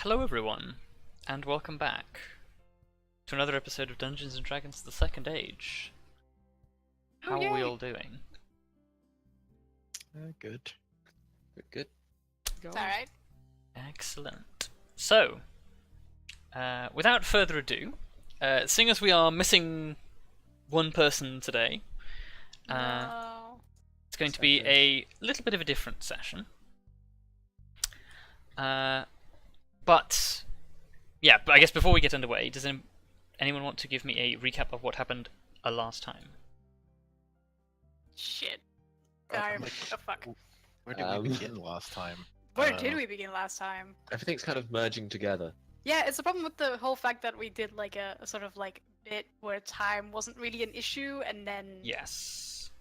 Hello everyone, and welcome back to another episode of Dungeons and Dragons: The Second Age. How are we all doing? Good. Good. It's alright. Excellent. So, without further ado, seeing as we are missing one person today, No. it's going to be a little bit of a different session. But I guess before we get underway, does anyone want to give me a recap of what happened last time? Shit. I'm What the fuck? Where did we begin last time? Where did we begin last time? Everything's kind of merging together. Yeah, it's the problem with the whole fact that we did like a sort of like bit where time wasn't really an issue, and then Yes.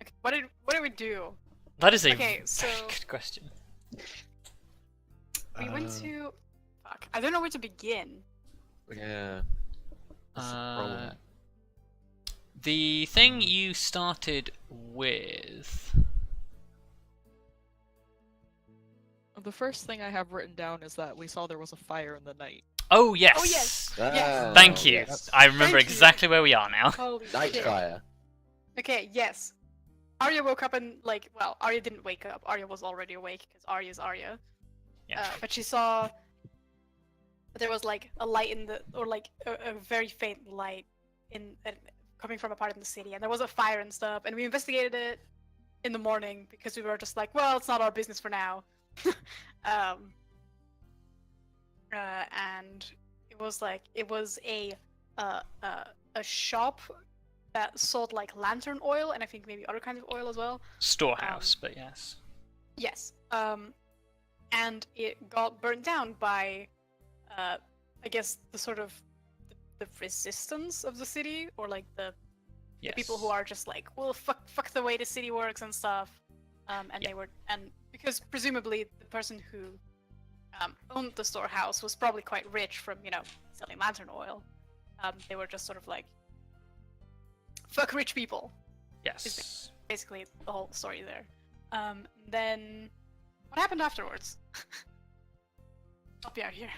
okay, what did we do? That is a Okay, so- very good question. We went to fuck. I don't know where to begin. Yeah. The thing you started with. The first thing I have written down is that we saw there was a fire in the night. Oh yes. Oh yes. Ah, Yes. Thank you. yes. I remember Thank you. exactly where we are now. Holy Night shit. fire. Okay, yes. Arya woke up and Arya didn't wake up. Arya was already awake because Arya is Arya. Yeah. But she saw there was like a light in the, or like a very faint light coming from a part of the city, and there was a fire and stuff. And we investigated it in the morning because we were just like, well, it's not our business for now. And it was a shop that sold like lantern oil and I think maybe other kinds of oil as well. Storehouse, but yes. Yes. And it got burnt down by, I guess the sort of the resistance of the city, or like the Yes. people who are just like, well, fuck the way the city works and stuff. And Yeah. they were, and because presumably the person who owned the storehouse was probably quite rich from selling lantern oil. They were just sort of like, fuck rich people. Yes. Basically the whole story there. Then what happened afterwards? Help me out here.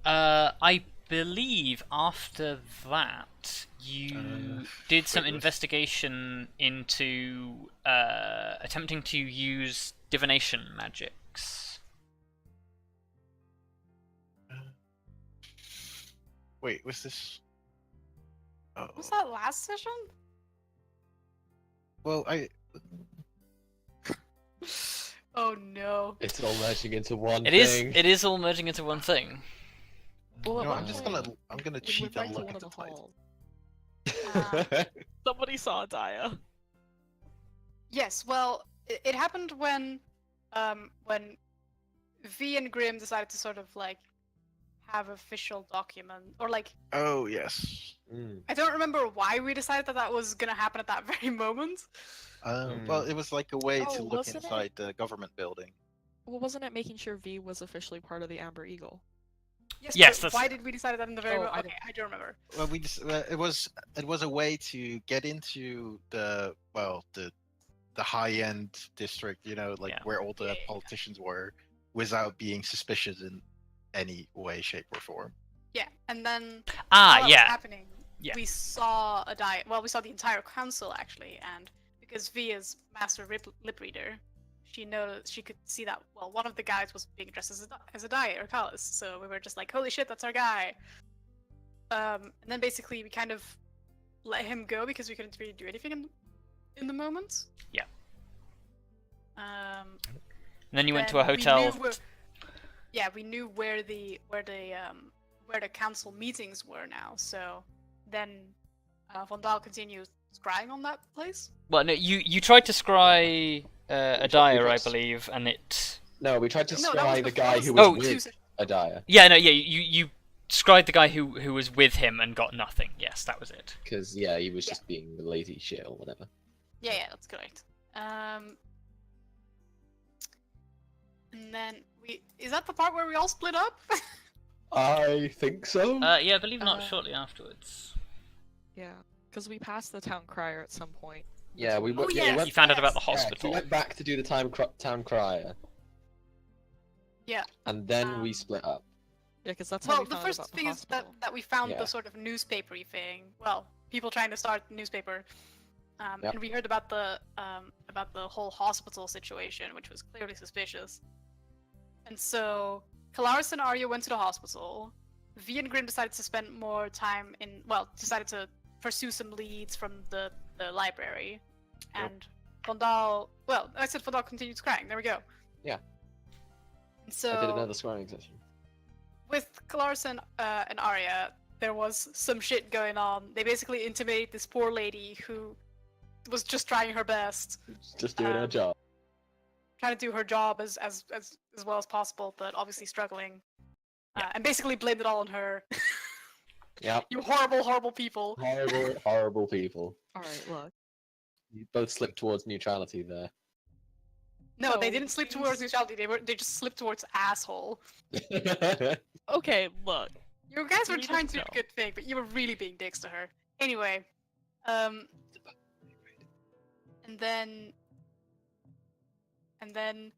I believe after that you did some wait, investigation into attempting to use divination magics. Wait, was this? Oh, Was that last session? well, Oh no. It's all merging into one It is. thing. It is all merging into one thing. Well, no, at I'm one just point, gonna, I'm gonna we cheat went back and to look one at of the the title. halls. Somebody saw Daya. Yes, well, it happened when V and Grim decided to sort of like have official document, or like, Oh yes. I don't remember why we decided that that was gonna happen at that very moment. Well, it was like a way Oh, to look wasn't it? inside the government building. Well, wasn't it making sure V was officially part of the Amber Eagle? Yes, but that's- why did we decide that in the very Oh, moment? I Okay, I don't remember. Well, it was a way to get into the high-end district, like Yeah. where all the Yeah. politicians were, without being suspicious in any way, shape, or form. Yeah, and then while that was Yeah. happening, Yeah. we saw we saw the entire council actually, and because V is master lip reader, she noticed, she could see that one of the guys was being dressed as a Daya or Kalis, so we were just like, holy shit, that's our guy. And then basically we kind of let him go because we couldn't really do anything in the moment. Yeah. Um, And then you went to then a hotel. we knew where the council meetings were now. So then Vondal continued scrying on that place. Well, no, you tried to scry a dyer, I believe, and it. No, we tried to No, that was scry the before- guy that who was was two with sessions. Adaya. Yeah, no, yeah, you scried the guy who was with him and got nothing. Yes, that was it. Because, yeah, he was just being lazy shit or whatever. Yeah, that's correct. And then is that the part where we all split up? I think so. Yeah, I believe not Uh, shortly afterwards. Yeah, because we passed the town crier at some point. yeah, we Oh, went. yes. we went You found out about the yes. yeah, hospital. we went back to do the town crier. Yeah. And then we Um, split up. Yeah, because that's how Well, we the found first about the thing is that, hospital. we found Yeah. the sort of newspapery thing. Well, people trying to start the newspaper. Yep. And we heard about the whole hospital situation, which was clearly suspicious. And so Kelariis and Arya went to the hospital. V and Grim decided to spend more time decided to pursue some leads from the library. Yep. And Vondal, I said Vondal continued scrying. There we go. Yeah. And so I did another scrying session. with Kelariis and Arya, there was some shit going on. They basically intimidate this poor lady who was just trying her best, Just doing her Um, job. trying to do her job as well as possible, but obviously struggling. And basically blamed it all on her. Yep. You horrible, horrible people. Horrible, horrible people. Alright, look. You both slipped towards neutrality there. No, they No, didn't slip towards neutrality. They just slipped towards asshole. Okay, look. You guys were You trying to just do a good thing, but you were really being dicks to her. Anyway, and then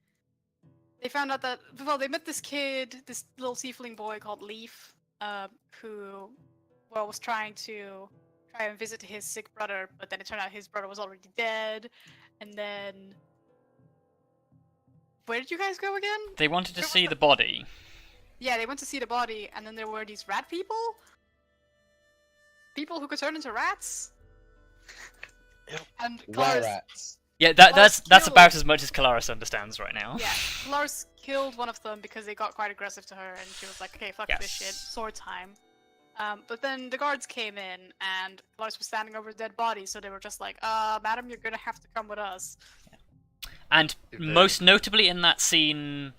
they found out that they met this kid, this little tiefling boy called Leaf, who was trying and visit his sick brother, but then it turned out his brother was already dead. And then where did you guys go again? They wanted to Where was see the- the body. Yeah, they went to see the body, and then there were these rat people? People who could turn into rats? Yep. And Where Kelariis, at? Yeah, Kelariis that's about killed- as much as Kelariis understands right now. Yeah, Kelariis killed one of them because they got quite aggressive to her, and she was like, okay, fuck this shit, Yes. sword time. But then the guards came in, and Kelariis was standing over a dead body, so they were just like, madam, you're gonna have to come with us. And Very- most notably in that scene,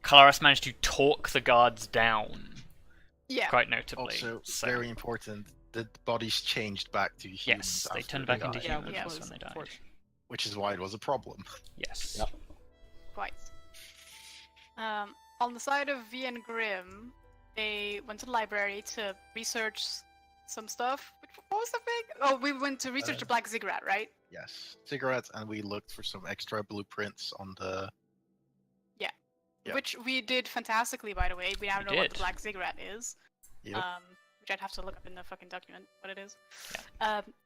Kelariis managed to talk the guards down, Yeah. quite notably. Also, so, very important, the bodies changed back to humans. yes, they after turned they back into died, Yeah, humans which when was they died. unfortunate. which is why it was a problem. Yes. Yep. Quite. On the side of V and Grim, they went to the library to research some stuff. What was the thing? Oh, we went to research the black ziggurat, right? Yes, cigarettes, and we looked for some extra blueprints on the. Yeah. Which we did fantastically, by the way. We now We know what the did. black ziggurat is. Yep. Which I'd have to look up in the fucking document what it is.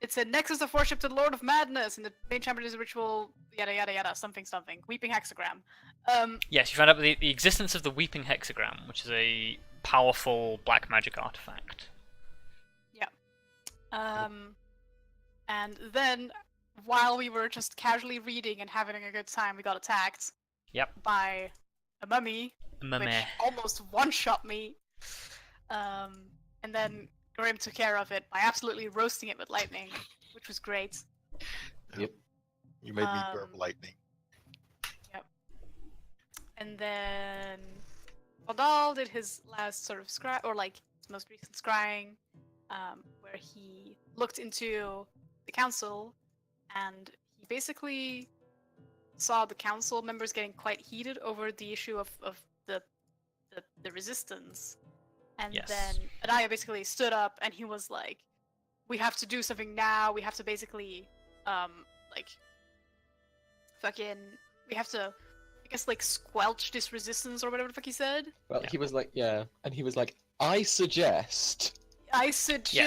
It's a nexus of worship to the Lord of Madness, and the main champion is a ritual, yada yada yada, something something. Weeping hexagram. Yes, you found out the existence of the Weeping Hexagram, which is a powerful black magic artifact. And then, while we were just casually reading and having a good time, we got attacked. Yep. By a mummy, which Meh. almost one-shot me. And then Grim took care of it by absolutely roasting it with lightning, which was great. Yep. You made me burp Um, lightning. And then Vondal did his last sort of scry, or like his most recent scrying, where he looked into the council, and he basically saw the council members getting quite heated over the issue of the resistance. And Yes. then Arya basically stood up, and he was like, "We have to do something now. We have to basically, we have to." I guess like squelch this resistance or whatever the fuck he said. Well, Yeah. he was like, and he was like, I suggest, I suggest.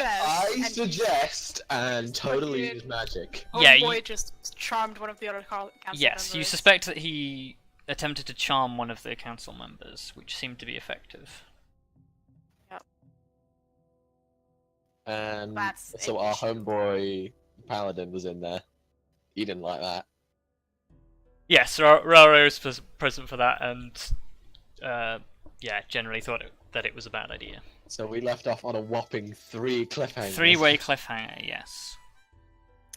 and totally fucking- used magic. Yeah, Boy just charmed one of the other council Yes, you members. suspect that he attempted to charm one of the council members, which seemed to be effective. And That's so an our issue. homeboy Paladin was in there. He didn't like that. Yes, Rara was present for that, and generally thought that it was a bad idea. So we left off on a whopping 3 cliffhangers. Three-way cliffhanger, yes.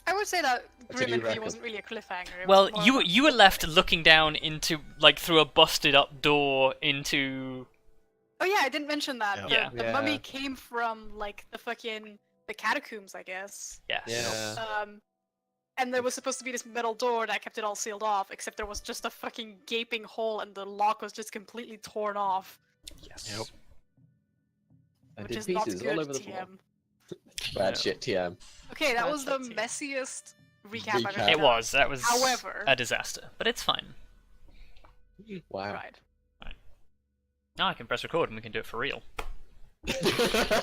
I would say that That's a Grim new and V record. wasn't really a cliffhanger. It Well, was more you were left looking down into through a busted up door into. Oh yeah, I didn't mention that. Yeah. The Yeah. mummy came from like the catacombs, I guess. Yes. Yeah. And there was supposed to be this metal door that kept it all sealed off, except there was just a fucking gaping hole, and the lock was just completely torn off, Yes. Yep. And which did is not pieces good. all over the floor. TM. Bad Yeah. shit, TM. Okay, that Bad was the shit, TM. messiest recap I've Recap. ever It done. was. That was. However- a disaster, but it's fine. Wow. Right. Now I can press record and we can do it for real.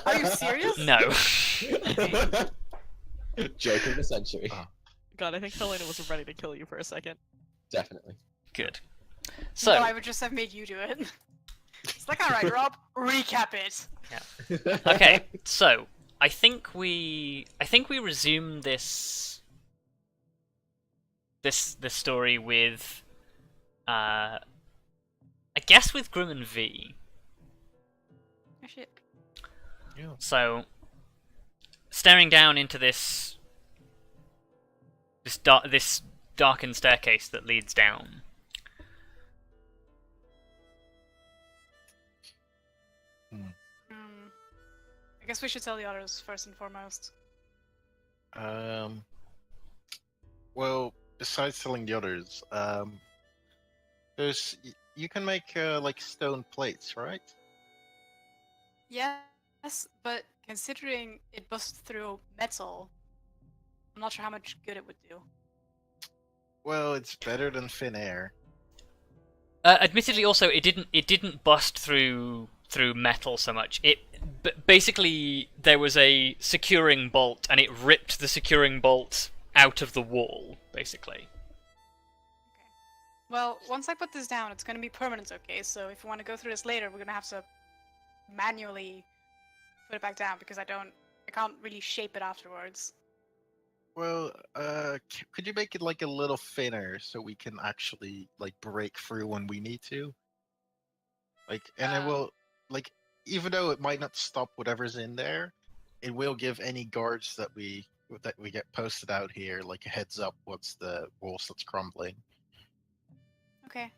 Are you serious? No. Joke of the century. God, I think Helena was ready to kill you for a second. Definitely. Good. So, No, I would just have made you do it. It's like, alright, Rob, recap it. okay, so I think we resume this story with I guess with Grim and V. Oh shit. Yeah. So staring down into this darkened staircase that leads down. I guess we should tell the others first and foremost. Well, besides telling the others, you can make like stone plates, right? Yes, but considering it busts through metal, I'm not sure how much good it would do. Well, it's better than thin air. Admittedly, also it didn't bust through metal so much. Basically there was a securing bolt, and it ripped the securing bolt out of the wall, basically. Well, once I put this down, it's going to be permanent, okay? So if you want to go through this later, we're going to have to manually put it back down because I can't really shape it afterwards. Well, could you make it like a little thinner so we can actually like break through when we need to? Like, and it will, like, even though it might not stop whatever's in there, it will give any guards that we get posted out here like a heads up once the wall starts crumbling. Okay.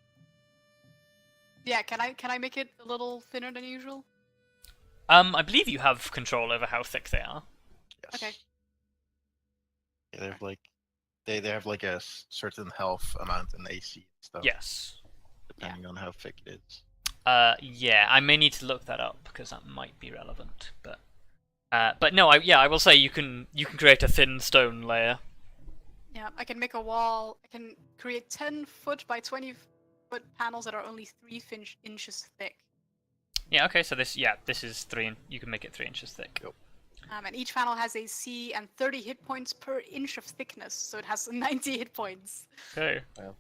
Yeah, can I make it a little thinner than usual? I believe you have control over how thick they are. Yes. Okay. Yeah, they have like they have like a certain health amount and AC and stuff. Yes. Depending on how thick it is. Yeah, I may need to look that up because that might be relevant. But no, I will say you can create a thin stone layer. Yeah, I can make a wall. I can create 10-foot by 20-foot panels that are only 3 inches thick. Yeah. Okay. So this is you can make it 3 inches thick. Yep. And each panel has AC and 30 hit points per inch of thickness, so it has 90 hit points. Okay. Well,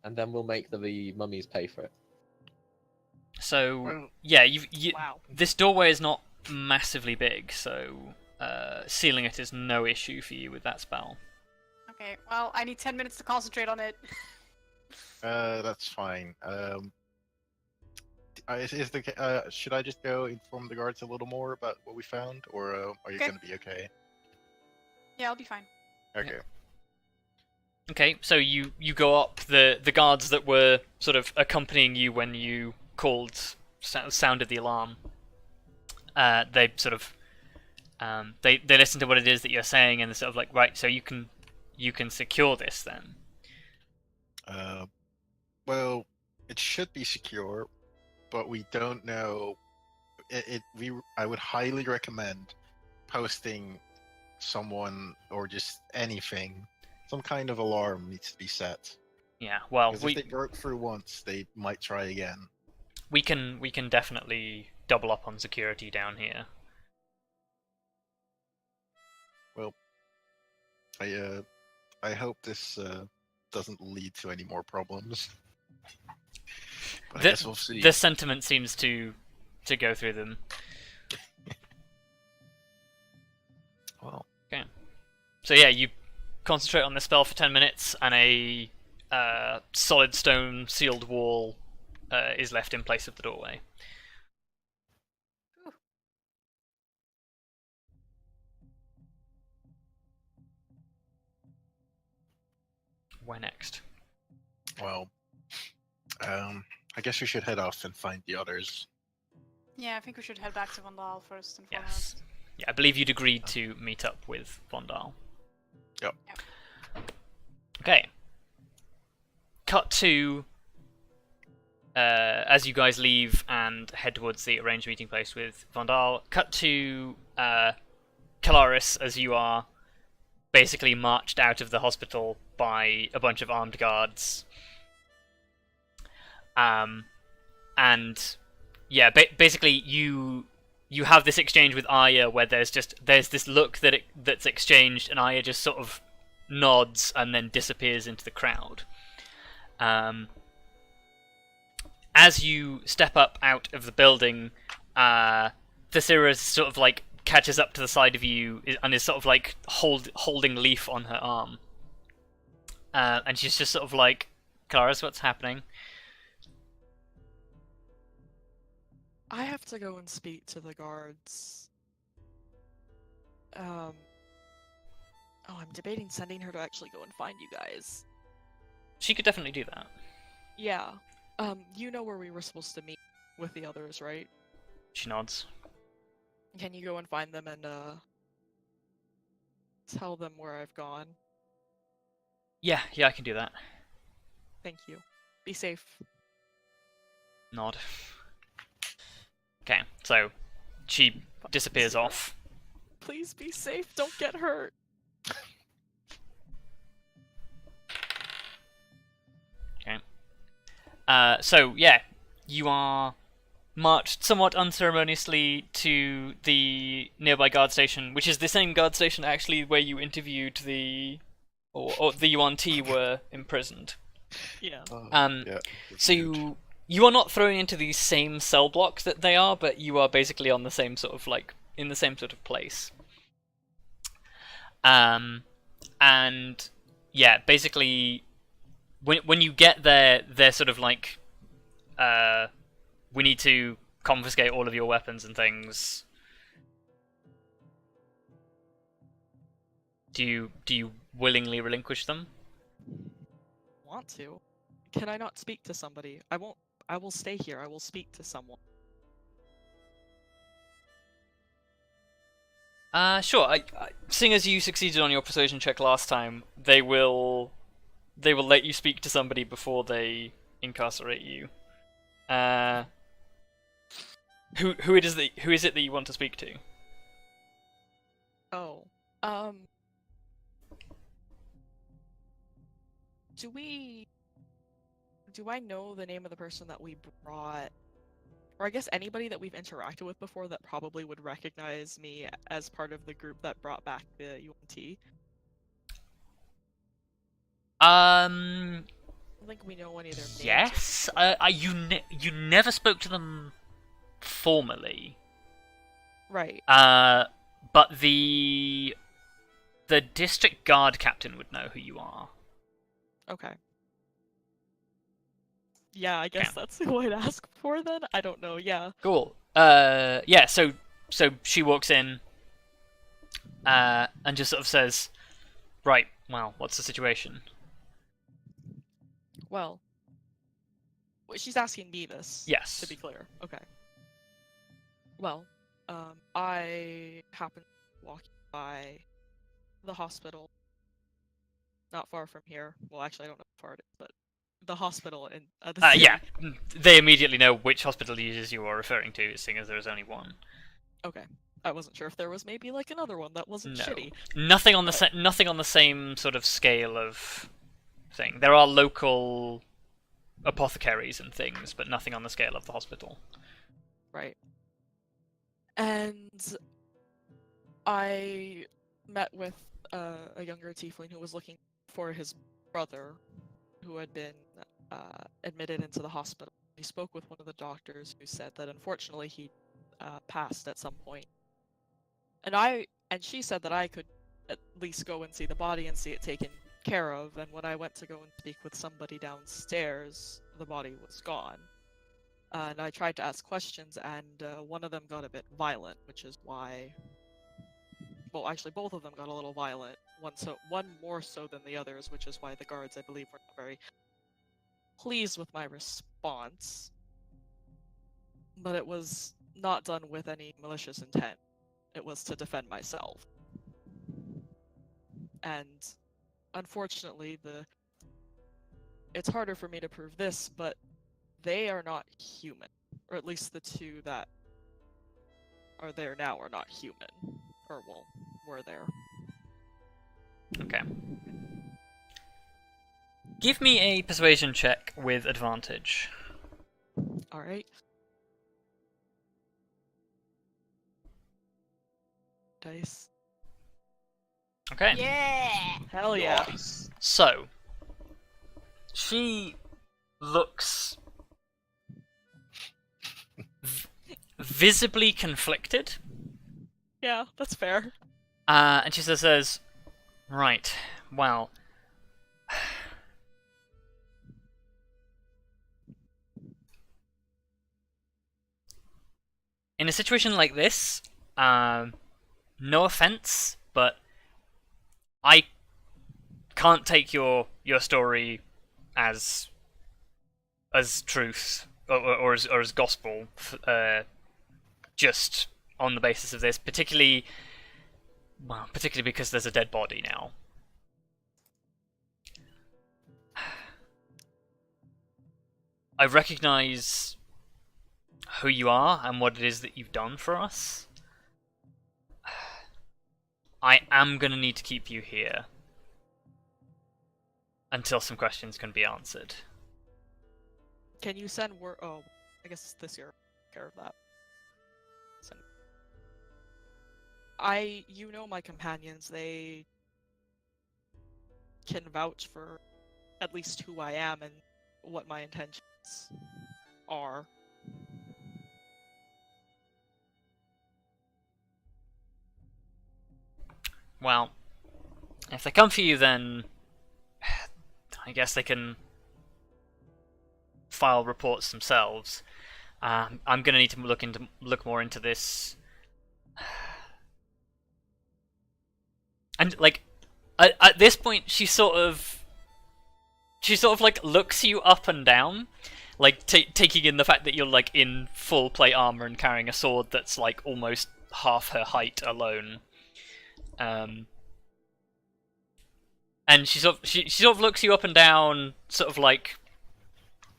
and then we'll make the mummies pay for it. So yeah, Wow. this doorway is not massively big, so sealing it is no issue for you with that spell. Okay, well, I need 10 minutes to concentrate on it. That's fine. Should I just go inform the guards a little more about what we found, or are you Okay. gonna be okay? Yeah, I'll be fine. Okay. Okay, so you go up. The guards that were sort of accompanying you when you sounded the alarm. They sort of they listen to what it is that you're saying, and they're sort of like, right, so you can secure this then. Well, it should be secure, but we don't know. I would highly recommend posting someone or just anything. Some kind of alarm needs to be set. Yeah, well, Because if they broke through once, they might try again. we can definitely double up on security down here. Well, I hope this doesn't lead to any more problems. But I guess we'll see. The sentiment seems to go through them. Well, Okay. So yeah, you concentrate on the spell for 10 minutes, and a solid stone sealed wall is left in place of the doorway. Whew. Where next? well, I guess we should head off and find the others. Yeah, I think we should head back to Vondal first and Yes. foremost. Yeah, I believe you'd agreed to meet up with Vondal. Yep. Okay. Cut to as you guys leave and head towards the arranged meeting place with Vondal. Cut to Kelariis as you are basically marched out of the hospital by a bunch of armed guards. And yeah, basically you have this exchange with Arya where there's this look that's exchanged, and Arya just sort of nods and then disappears into the crowd. As you step up out of the building, Tallithsyr sort of like catches up to the side of you and is sort of like holding Leaf on her arm, and she's just sort of like, Kelariis, what's happening? I have to go and speak to the guards. Oh, I'm debating sending her to actually go and find you guys. She could definitely do that. Yeah. You know where we were supposed to meet with the others, right? She nods. Can you go and find them and, tell them where I've gone? Yeah, I can do that. Thank you. Be safe. Nod. Okay, so she disappears off. Please be safe, don't get hurt. Okay. So yeah, you are marched somewhat unceremoniously to the nearby guard station, which is the same guard station actually where you interviewed or the UNT were imprisoned. Yeah. Yeah. So you are not thrown into the same cell block that they are, but you are basically on the same sort of like in the same sort of place. And yeah, basically when you get there, they're sort of like, we need to confiscate all of your weapons and things. Do you willingly relinquish them? Want to? Can I not speak to somebody? I won't. I will stay here. I will speak to someone. Sure. Seeing as you succeeded on your persuasion check last time, they will let you speak to somebody before they incarcerate you. Who is it that you want to speak to? Oh. Do I know the name of the person that we brought? Or I guess anybody that we've interacted with before that probably would recognize me as part of the group that brought back the UNT? I don't think we know any of their names. Yes. You never spoke to them formally. Right. But the district guard captain would know who you are. Okay. Yeah, I guess that's who I'd ask for then. I don't know. Yeah. Cool. Yeah. So she walks in, and just sort of says, "Right. Well, what's the situation?" Well, she's asking me this. Yes. To be clear. Okay. Well, I happened walking by the hospital, not far from here. Well, actually, I don't know how far it is, but the hospital in the city. Yeah, they immediately know which hospital users you are referring to, seeing as there is only one. Okay, I wasn't sure if there was maybe like another one that wasn't shitty. Nothing on the nothing on the same sort of scale of thing. There are local apothecaries and things, but nothing on the scale of the hospital. Right. And I met with a younger tiefling who was looking for his brother, who had been admitted into the hospital. He spoke with one of the doctors who said that unfortunately he passed at some point. And she said that I could at least go and see the body and see it taken care of. And when I went to go and speak with somebody downstairs, the body was gone. And I tried to ask questions, and one of them got a bit violent, which is why. Well, actually, both of them got a little violent. One more so than the others, which is why the guards, I believe, were not very pleased with my response. But it was not done with any malicious intent. It was to defend myself. And unfortunately, it's harder for me to prove this, but they are not human. Or at least the two that are there now are not human. Or, well, were there. Okay. Give me a persuasion check with advantage. Alright. dice. Okay. Yeah. Hell yeah. Nice. So, she looks visibly conflicted, Yeah, that's fair. and she says, "Right, well, in a situation like this, no offense, but I can't take your story as truth or as gospel, just on the basis of this, particularly because there's a dead body now. I recognize who you are and what it is that you've done for us. I am gonna need to keep you here until some questions can be answered." Can you send word? Oh, I guess this year. Care of that. You know my companions. They can vouch for at least who I am and what my intentions are. Well, if they come for you, then I guess they can file reports themselves. I'm gonna need to look more into this, and like at this point, she sort of like looks you up and down, like taking in the fact that you're like in full plate armor and carrying a sword that's like almost half her height alone. And she sort of looks you up and down, sort of like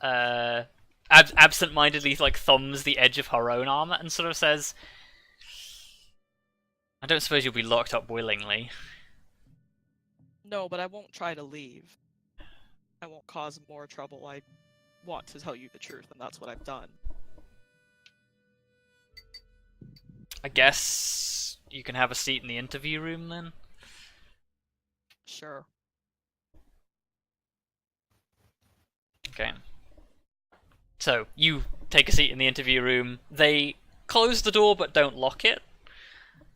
absent-mindedly like thumbs the edge of her own armor and sort of says, "I don't suppose you'll be locked up willingly." No, but I won't try to leave. I won't cause more trouble. I want to tell you the truth, and that's what I've done. I guess you can have a seat in the interview room then. Sure. Okay. So, you take a seat in the interview room. They close the door but don't lock it.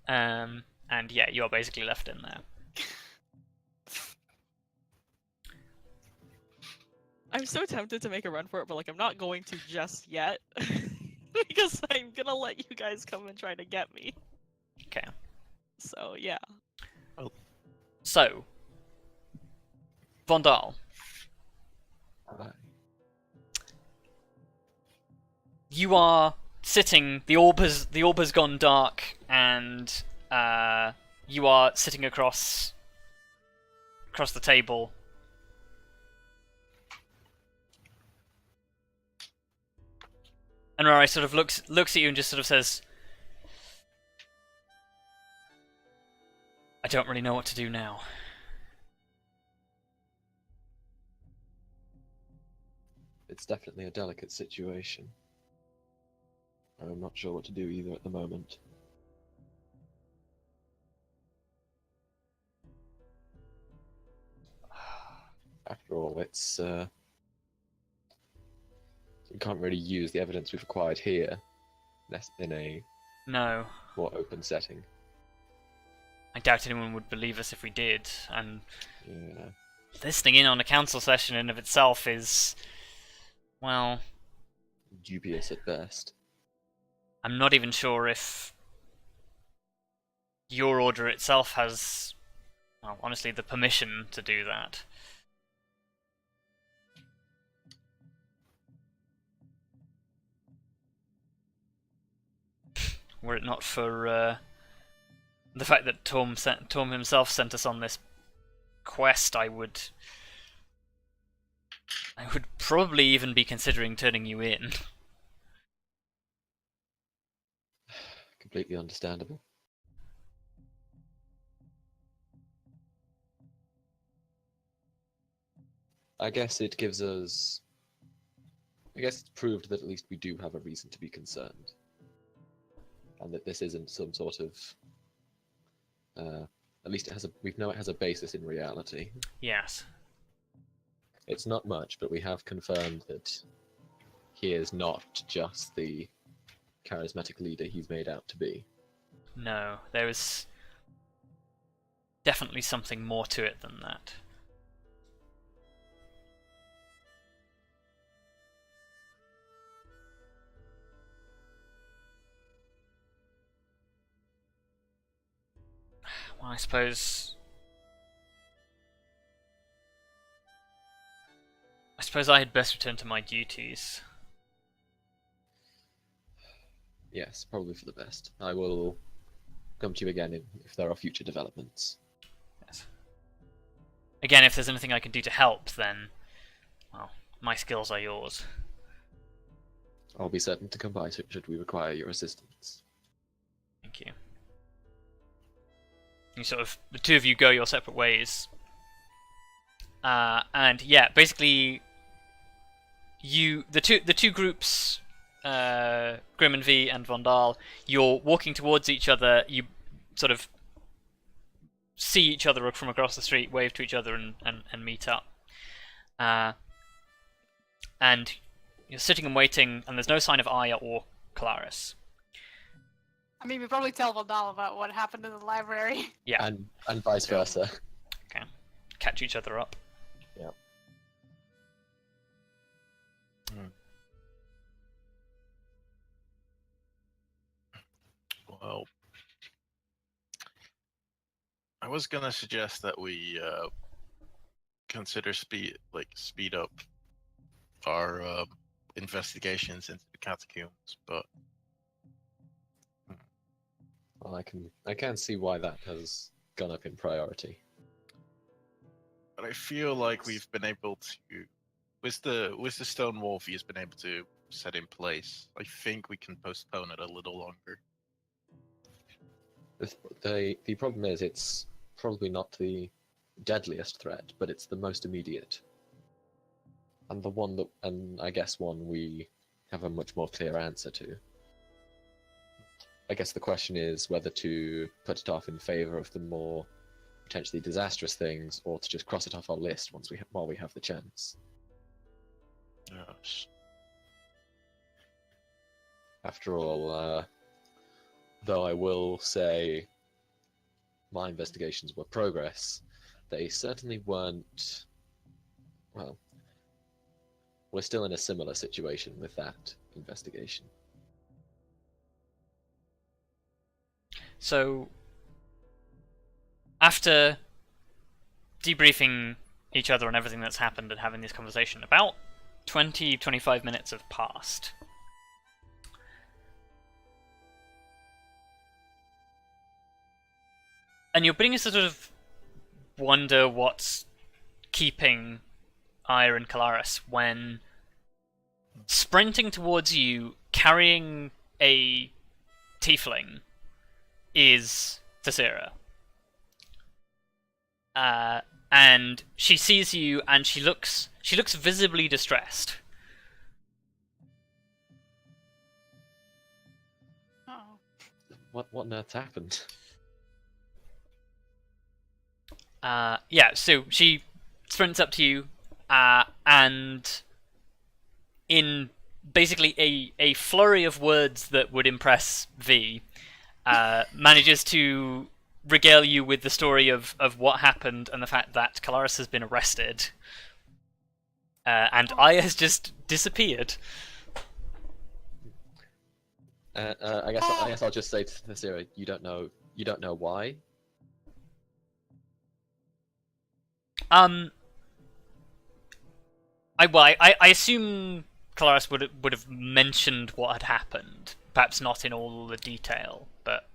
And yeah, you are basically left in there. I'm so tempted to make a run for it, but like I'm not going to just yet. Because I'm gonna let you guys come and try to get me. Okay. So, yeah. So, Vondal, Aye. you are sitting. The orb has gone dark, and you are sitting across the table. And Rari sort of looks at you and just sort of says, "I don't really know what to do now." It's definitely a delicate situation. I'm not sure what to do either at the moment. After all, it's we can't really use the evidence we've acquired here in a No, more open setting. I doubt anyone would believe us if we did, and Yeah. listening in on a council session in of itself is, well, Dubious at best. I'm not even sure if your order itself has, well, honestly, the permission to do that. Were it not for the fact that Torm himself sent us on this quest, I would probably even be considering turning you in. Completely understandable. I guess it gives us... I guess it's proved that at least we do have a reason to be concerned. And that this isn't some sort of At least we know it has a basis in reality. Yes. It's not much, but we have confirmed that he is not just the charismatic leader he's made out to be. No, there is definitely something more to it than that. Well, I suppose I had best return to my duties. Yes, probably for the best. I will come to you again if there are future developments. Yes. Again, if there's anything I can do to help, then, well, my skills are yours. I'll be certain to come by should we require your assistance. Thank you. You sort of, the two of you go your separate ways. And yeah, basically, the two groups, Grim and V and Vondal, you're walking towards each other. You sort of see each other from across the street, wave to each other, and meet up. And you're sitting and waiting, and there's no sign of Arya or Kelariis. I mean, we probably tell Vondal about what happened in the library. Yeah. And vice versa. Okay. Catch each other up. Yeah. Well, I was gonna suggest that we consider speed up our investigations into the catacombs, but Well, I can see why that has gone up in priority. I feel like we've been able to, with the stone wall he's been able to set in place. I think we can postpone it a little longer. The problem is it's probably not the deadliest threat, but it's the most immediate. And the one that, and I guess one we have a much more clear answer to. I guess the question is whether to put it off in favor of the more potentially disastrous things, or to just cross it off our list while we have the chance. Yes. After all, though I will say my investigations were progress, they certainly weren't. Well, we're still in a similar situation with that investigation. So, after debriefing each other on everything that's happened and having this conversation, about 20-25 minutes have passed. And you're beginning to sort of wonder what's keeping Arya and Kelariis when sprinting towards you, carrying a tiefling, is Tallithsyr. And she sees you, and she looks visibly distressed. Oh. What on earth happened? Yeah, so she sprints up to you, and in basically a flurry of words that would impress V, manages to regale you with the story of what happened and the fact that Kelariis has been arrested, and Arya has just disappeared. I guess I'll just say to Tallithsyr, you don't know why. I assume Kelariis would have mentioned what had happened, perhaps not in all the detail, but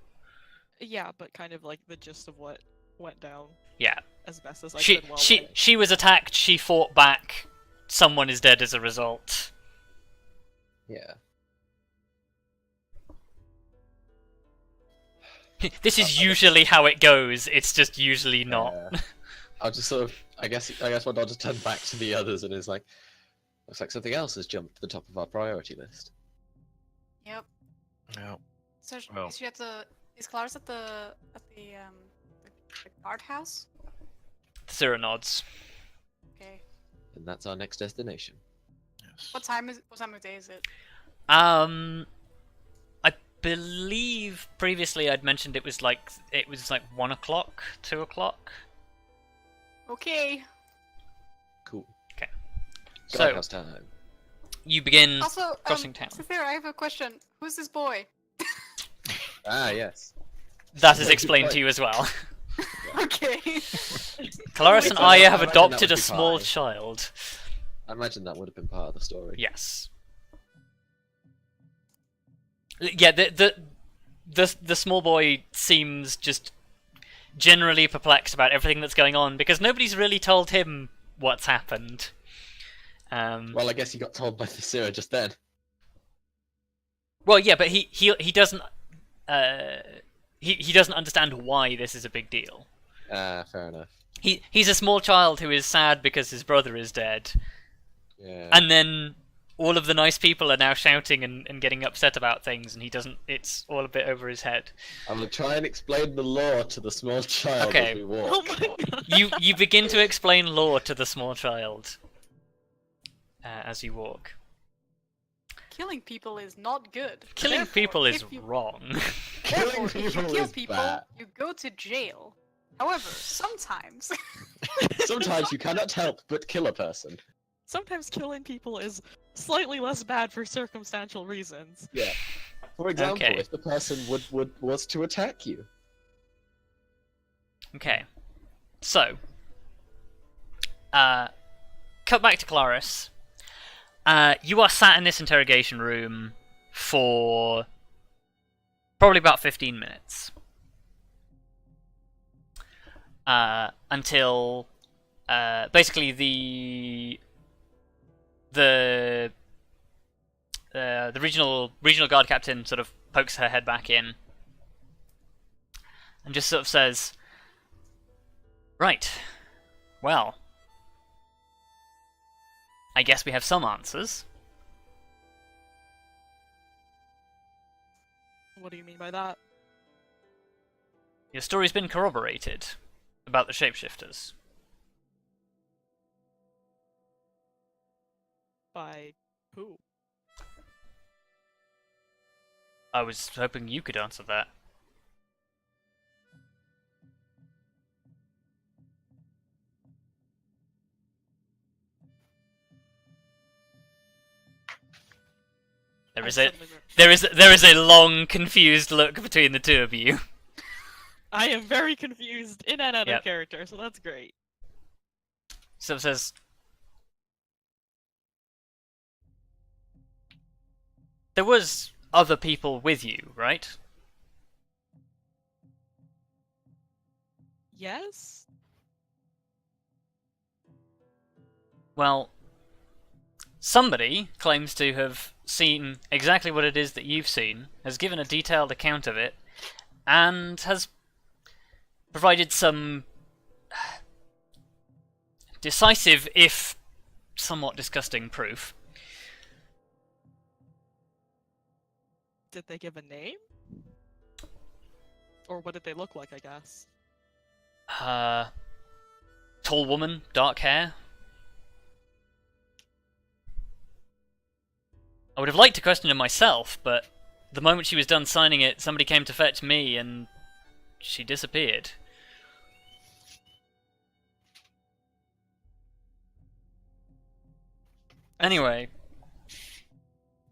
Yeah, but kind of like the gist of what went down yeah. as best as I She could. While she was attacked. She fought back. Someone is dead as a result. Yeah. This is usually how it goes. It's just usually not. I'll just sort of, I guess what I'll just turn back to the others and is like, looks like something else has jumped to the top of our priority list. Yep. Yeah. So Well. is Kelariis at the The guardhouse? Tallithsyr nods. Okay. And that's our next destination. Yes. What time of day is it? I believe previously I'd mentioned it was like 1 o'clock, 2 o'clock. Okay. Cool. Okay. So Guardhouse time. you begin Also, crossing town. Tallithsyr, I have a question. Who's this boy? Ah, yes. That is Very explained good to you as well. Okay. Kelariis and So Arya I have imagine that adopted would a be small fine. child. I imagine that would have been part of the story. Yes. Yeah, the small boy seems just generally perplexed about everything that's going on because nobody's really told him what's happened. Well, I guess he got told by the Tallithsyr just then. Well, yeah, but he doesn't he doesn't understand why this is a big deal. Ah, fair enough. He's a small child who is sad because his brother is dead, Yeah. and then all of the nice people are now shouting and getting upset about things, and he doesn't. It's all a bit over his head. I'm gonna try and explain the law to the small child Okay. as we walk. Oh my god. You begin to explain law to the small child as you walk. Killing people is not good. Killing Therefore, people is if you- wrong. Therefore, if you people kill is people, bad. you go to jail. However, sometimes Sometimes you cannot help but kill a person. Sometimes killing people is slightly less bad for circumstantial reasons. Yeah. For example, Okay. if the person was to attack you. Okay. So, cut back to Kelariis. You are sat in this interrogation room for probably about 15 minutes. Until basically the regional guard captain sort of pokes her head back in and just sort of says, "Right, well, I guess we have some answers." What do you mean by that? Your story's been corroborated about the shapeshifters. By who? I was hoping you could answer that. There is a long, confused look between the two of you. I am very confused in and out Yep. of character, so that's great. So it says, there was other people with you, right? Yes? Well, somebody claims to have seen exactly what it is that you've seen, has given a detailed account of it, and has provided some decisive, if somewhat disgusting, proof. Did they give a name? Or what did they look like, I guess? Tall woman, dark hair. I would have liked to question her myself, but the moment she was done signing it, somebody came to fetch me and she disappeared. Anyway,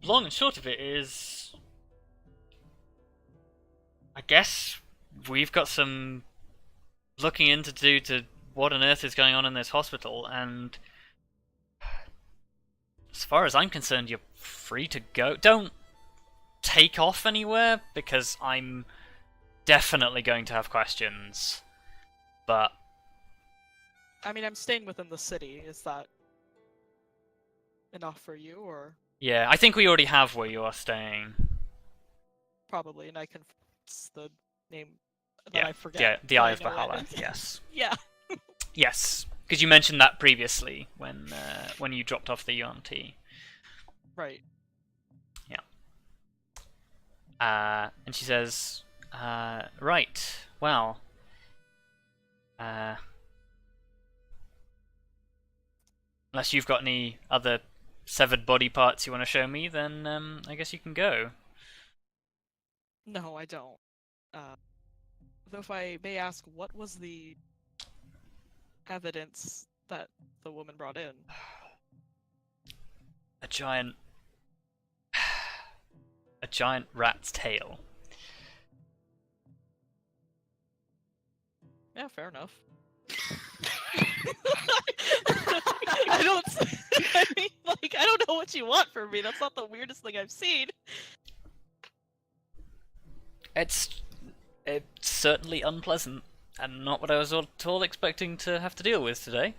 long and short of it is, I guess we've got some looking into do to what on earth is going on in this hospital, and as far as I'm concerned, you're free to go. Don't take off anywhere, because I'm definitely going to have questions. But I mean, I'm staying within the city. Is that enough for you, or yeah, I think we already have where you are staying. probably? And I can the name that Yeah, I forget. yeah, the but Eye I of know it. Valhalla. Yes, Yeah. yes, because you mentioned that previously when you dropped off the UNT. Right. And she says, right, well, Unless you've got any other severed body parts you want to show me, then I guess you can go. No, I don't. Though if I may ask, what was the evidence that the woman brought in? A giant rat's tail. Yeah, fair enough. I don't. I mean, like, I don't know what you want from me. That's not the weirdest thing I've seen. It's certainly unpleasant, and not what I was at all expecting to have to deal with today.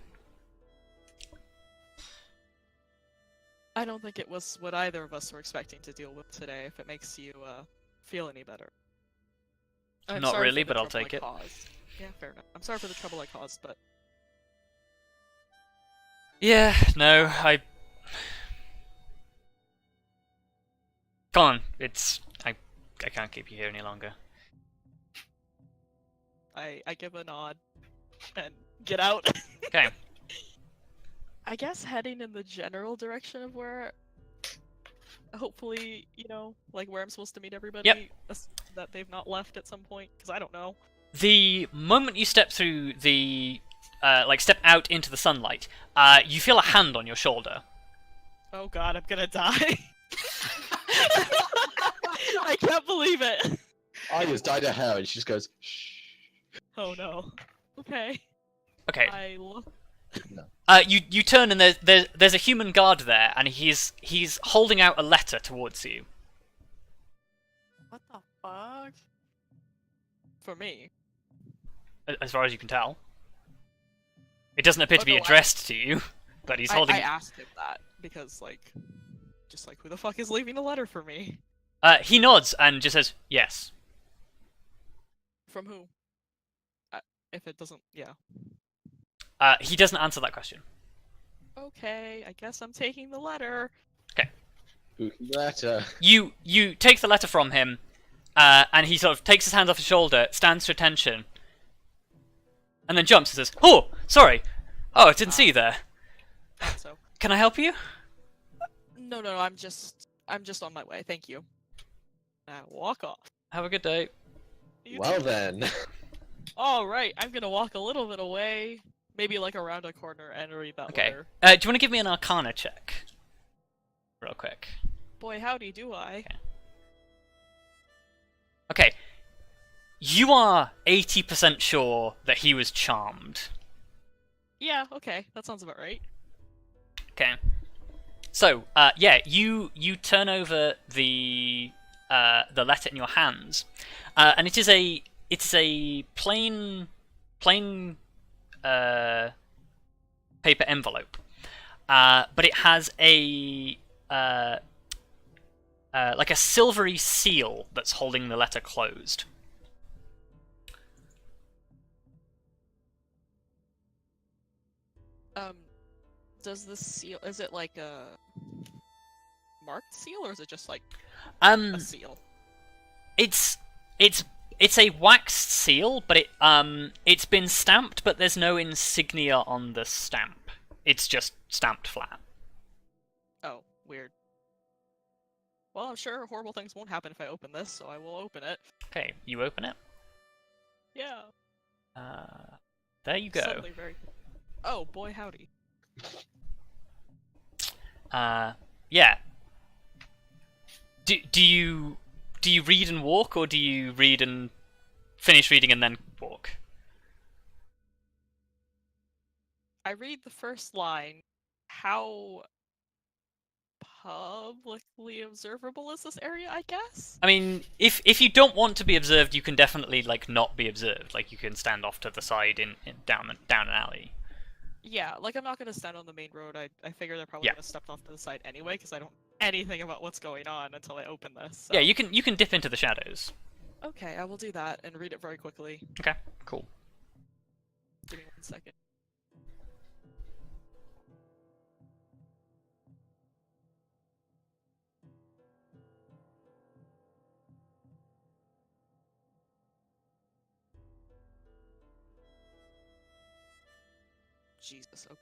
I don't think it was what either of us were expecting to deal with today, if it makes you feel any better. I'm Not sorry really, for the but I'll trouble take I it. caused. Yeah, fair enough. I'm sorry for the trouble I caused, but Yeah, no, Come on, I can't keep you here any longer. I give a nod and get out. Okay. I guess heading in the general direction of where, hopefully, you know, like where I'm supposed to meet everybody. Yep. That they've not left at some point, because I don't know. The moment you step through the, step out into the sunlight, you feel a hand on your shoulder. Oh god, I'm gonna die. I can't believe it. Arya's dyed her hair and she just goes, shh. Oh no. Okay. Okay. I look. You turn and there's a human guard there, and he's holding out a letter towards you. What the fuck? For me. As far as you can tell. It doesn't appear to be no, addressed to you, but he's holding. I asked him that because, like, just like, who the fuck is leaving a letter for me? He nods and just says yes. From who? If it doesn't, yeah. He doesn't answer that question. Okay, I guess I'm taking the letter. Spooky letter. You take the letter from him, and he sort of takes his hands off his shoulder, stands to attention, and then jumps and says, "Oh, sorry. Oh, I didn't see you there. So. Can I help you?" No, I'm just on my way. Thank you. Walk off. Have a good day. You Well too. then. All right, I'm gonna walk a little bit away, maybe like around a corner, and read that Okay. letter. Do you want to give me an Arcana check, real quick? Boy, howdy, do I? Okay. You are 80% sure that he was charmed. Yeah, okay, that sounds about right. Okay. So, you turn over the letter in your hands, and it is a plain paper envelope, but it has a like a silvery seal that's holding the letter closed. Does the seal, is it like a marked seal, or is it just like a seal? It's a waxed seal, but it's been stamped, but there's no insignia on the stamp. It's just stamped flat. Oh, weird. Well, I'm sure horrible things won't happen if I open this, so I will open it. Okay, you open it. Yeah. There you go. Suddenly very... Oh, boy howdy. Yeah. Do you read and walk, or do you read and finish reading and then walk? I read the first line. How publicly observable is this area, I guess? I mean, if you don't want to be observed, you can definitely not be observed. Like, you can stand off to the side down an alley. Yeah, like, I'm not gonna stand on the main road. I figure they're probably gonna step off to the side anyway, because I don't know anything about what's going on until I open this. So. Yeah, you can dip into the shadows. Okay, I will do that and read it very quickly. Okay, cool. Give me 1 second. Jesus. Okay.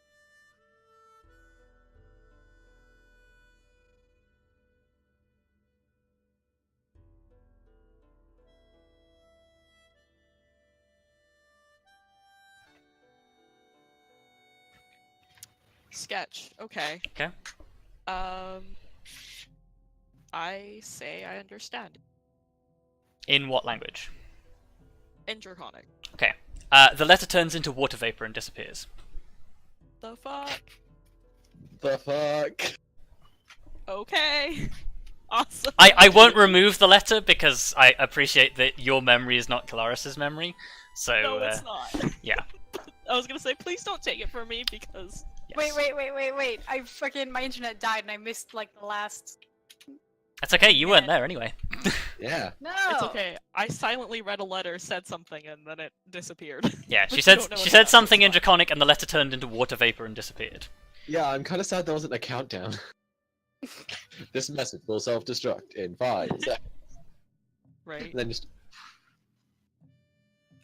Sketch. Okay. Okay. I say I understand. In what language? In Draconic. Okay. The letter turns into water vapor and disappears. The fuck? The fuck? Okay. Awesome. I won't remove the letter because I appreciate that your memory is not Kelariis' memory. So No, it's not. yeah. I was gonna say, please don't take it from me because. Yes. Wait. My internet died and I missed like the last. That's okay. You weren't there anyway. Yeah. No. It's okay. I silently read a letter, said something, and then it disappeared. Yeah. But She you said don't know she what said happened, something it's in Draconic, and the letter turned into water vapor and disappeared. Yeah, I'm kind of sad there wasn't a countdown. This message will self-destruct in 5 seconds. Right. And then just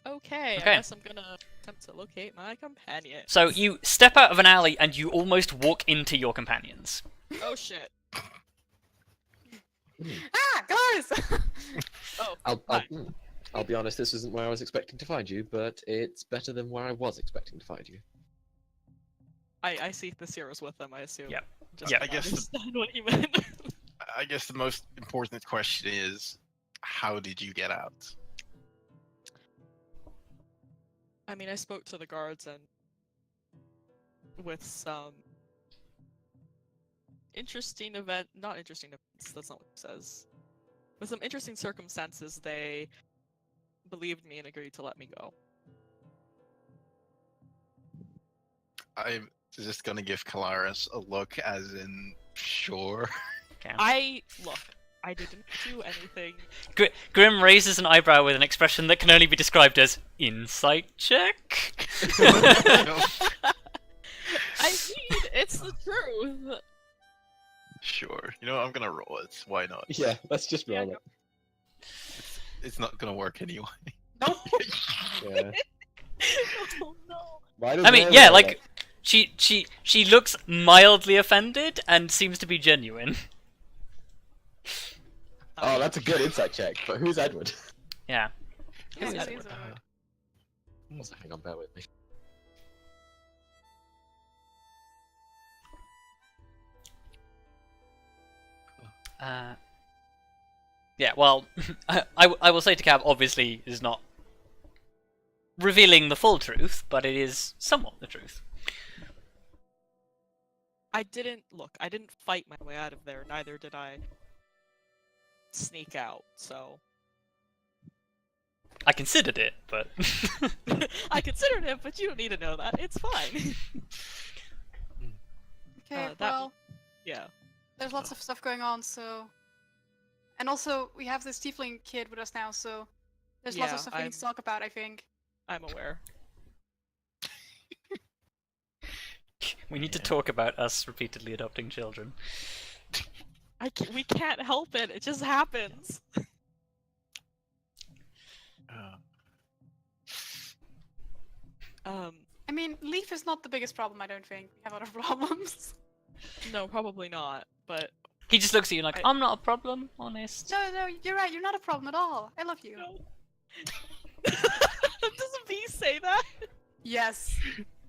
Okay, Okay. I guess I'm gonna attempt to locate my companion. So you step out of an alley and you almost walk into your companions. Oh shit. Ah, Kelariis! Oh, I'll be honest, this isn't where I was expecting to find you, but it's better than where I was expecting to find you. I see the Cirrus with them, I assume. Yep. Just Yep. to I guess the- understand what he meant. I guess the most important question is, how did you get out? I mean, I spoke to the guards and with some not interesting events, that's not what it says. With some interesting circumstances, they believed me and agreed to let me go. I'm just gonna give Kelariis a look, as in, sure. Okay. I didn't do anything. Grim raises an eyebrow with an expression that can only be described as insight check. I mean, it's the truth. Sure. You know, I'm gonna roll it. Why not? Yeah, let's just Yeah, roll go. it. It's not gonna work anyway. Nope. Yeah. Oh no. Why does I mean, Blair yeah, roll like it? she looks mildly offended and seems to be genuine. Oh, that's a good insight check. But who's Edward? Yeah. Who's Yeah, Edward? Hang on, bear with me. Yeah, well, I will say to Cab, obviously, is not revealing the full truth, but it is somewhat the truth. I didn't fight my way out of there, neither did I sneak out, so I considered it, but I considered it, but you don't need to know that. It's fine. Okay, that- well, Yeah. there's lots of stuff going on, so. And also, we have this tiefling kid with us now, so there's lots Yeah, of stuff we need to talk about, I think. I'm aware. we need to talk about us repeatedly adopting children. We can't help it. It just happens. I mean, Leaf is not the biggest problem, I don't think. We have other problems. No, probably not. But He just looks at you like, I'm not a problem, honest. No, you're right. You're not a problem at all. I love you. no. Doesn't V say that? Yes.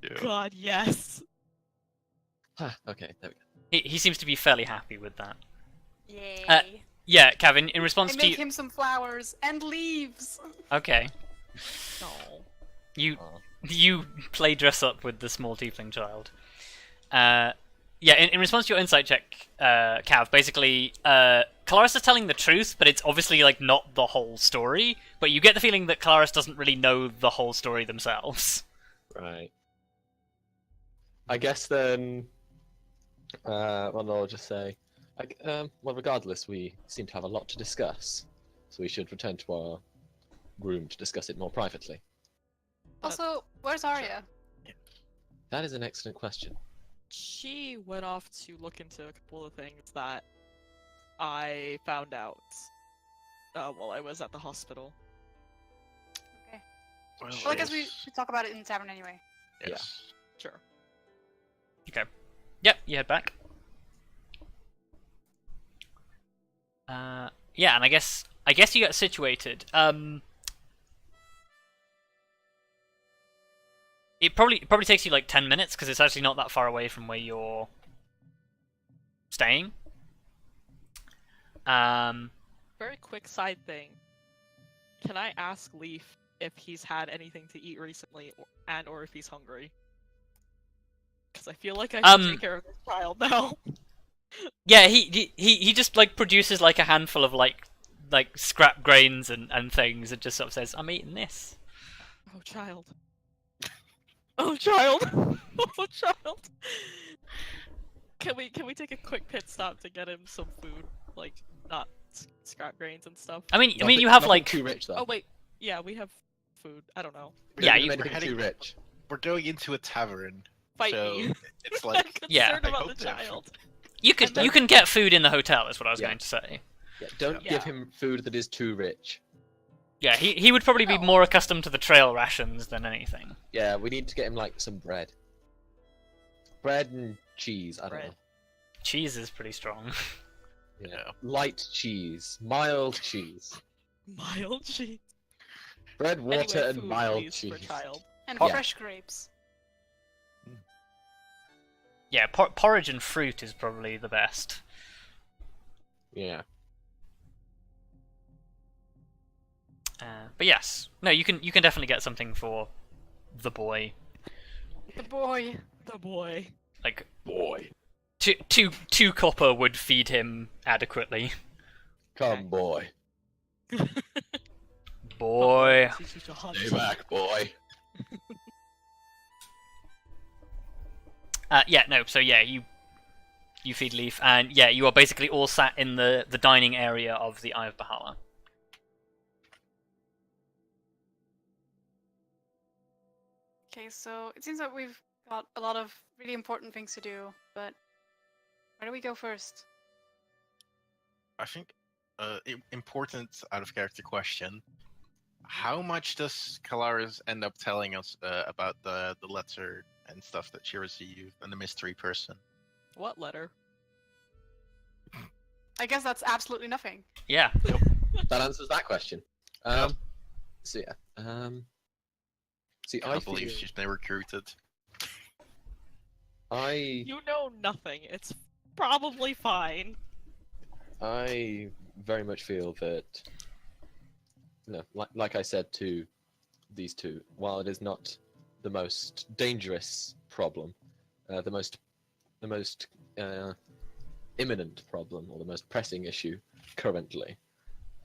Yeah. God, yes. Okay, there we go. He seems to be fairly happy with that. Yay. Yeah, Kevin, in I response to make you... him some flowers and leaves. Okay. No. You play dress up with the small tiefling child. Yeah, in response to your insight check, Cav, basically, Kelariis is telling the truth, but it's obviously, like, not the whole story. But you get the feeling that Kelariis doesn't really know the whole story themselves. Right. I guess then. Well, I'll just say. Well, regardless, we seem to have a lot to discuss, so we should return to our room to discuss it more privately. Also, where's Arya? That is an excellent question. She went off to look into a couple of things that I found out while I was at the hospital. Well, Well, I guess we should talk about it in the tavern anyway. Yes. Sure. Okay. Yep, you head back. Yeah, and I guess you get situated. It probably takes you like 10 minutes because it's actually not that far away from where you're staying. Very quick side thing. Can I ask Leaf if he's had anything to eat recently, or if he's hungry? Because I feel like I should take care of this child now. Yeah, he just like produces like a handful of like scrap grains and things and just sort of says, "I'm eating this." Oh, child. Oh, child. Oh, child. Can we take a quick pit stop to get him some food, like not scrap grains and stuff? I mean, you have Nothing like too rich though. Oh wait, yeah, we have food. I don't know. Yeah, you you- anything We're too rich. We're going into a tavern, Fight so me. it's I'm like concerned Yeah. I about hope the they're child. you can get food in the hotel. Is what I was Yeah. going to say. Yeah, don't Yeah. give him food that is too rich. Yeah, he would probably be No. more accustomed to the trail rations than anything. Yeah, we need to get him like some bread. Bread and cheese. I don't Bread. know. Cheese is pretty strong. Yeah. Light cheese, mild cheese, Mild cheese. bread, water, Anyway, and food, mild please, cheese. for child. And Yeah. fresh grapes. Yeah, porridge and fruit is probably the best. Yeah. But yes, no, you can definitely get something for the boy. The boy. The boy. Like Boy. two copper would feed him adequately. Come, boy. Boy. Teach you to hunt. Stay back, boy. Yeah, no, so yeah, you feed Leaf, and yeah, you are basically all sat in the dining area of the Eye of Bahala. Okay, so it seems that we've got a lot of really important things to do, but where do we go first? I think important out of character question. How much does Kelariis end up telling us about the letter and stuff that she received and the mystery person? What letter? I guess that's absolutely nothing. Yeah. That answers that question. Yep. So yeah. See, I I can't believe feel- she's been recruited. You know nothing. It's probably fine. I very much feel that, like I said to these two, while it is not the most dangerous problem, the most imminent problem or the most pressing issue currently,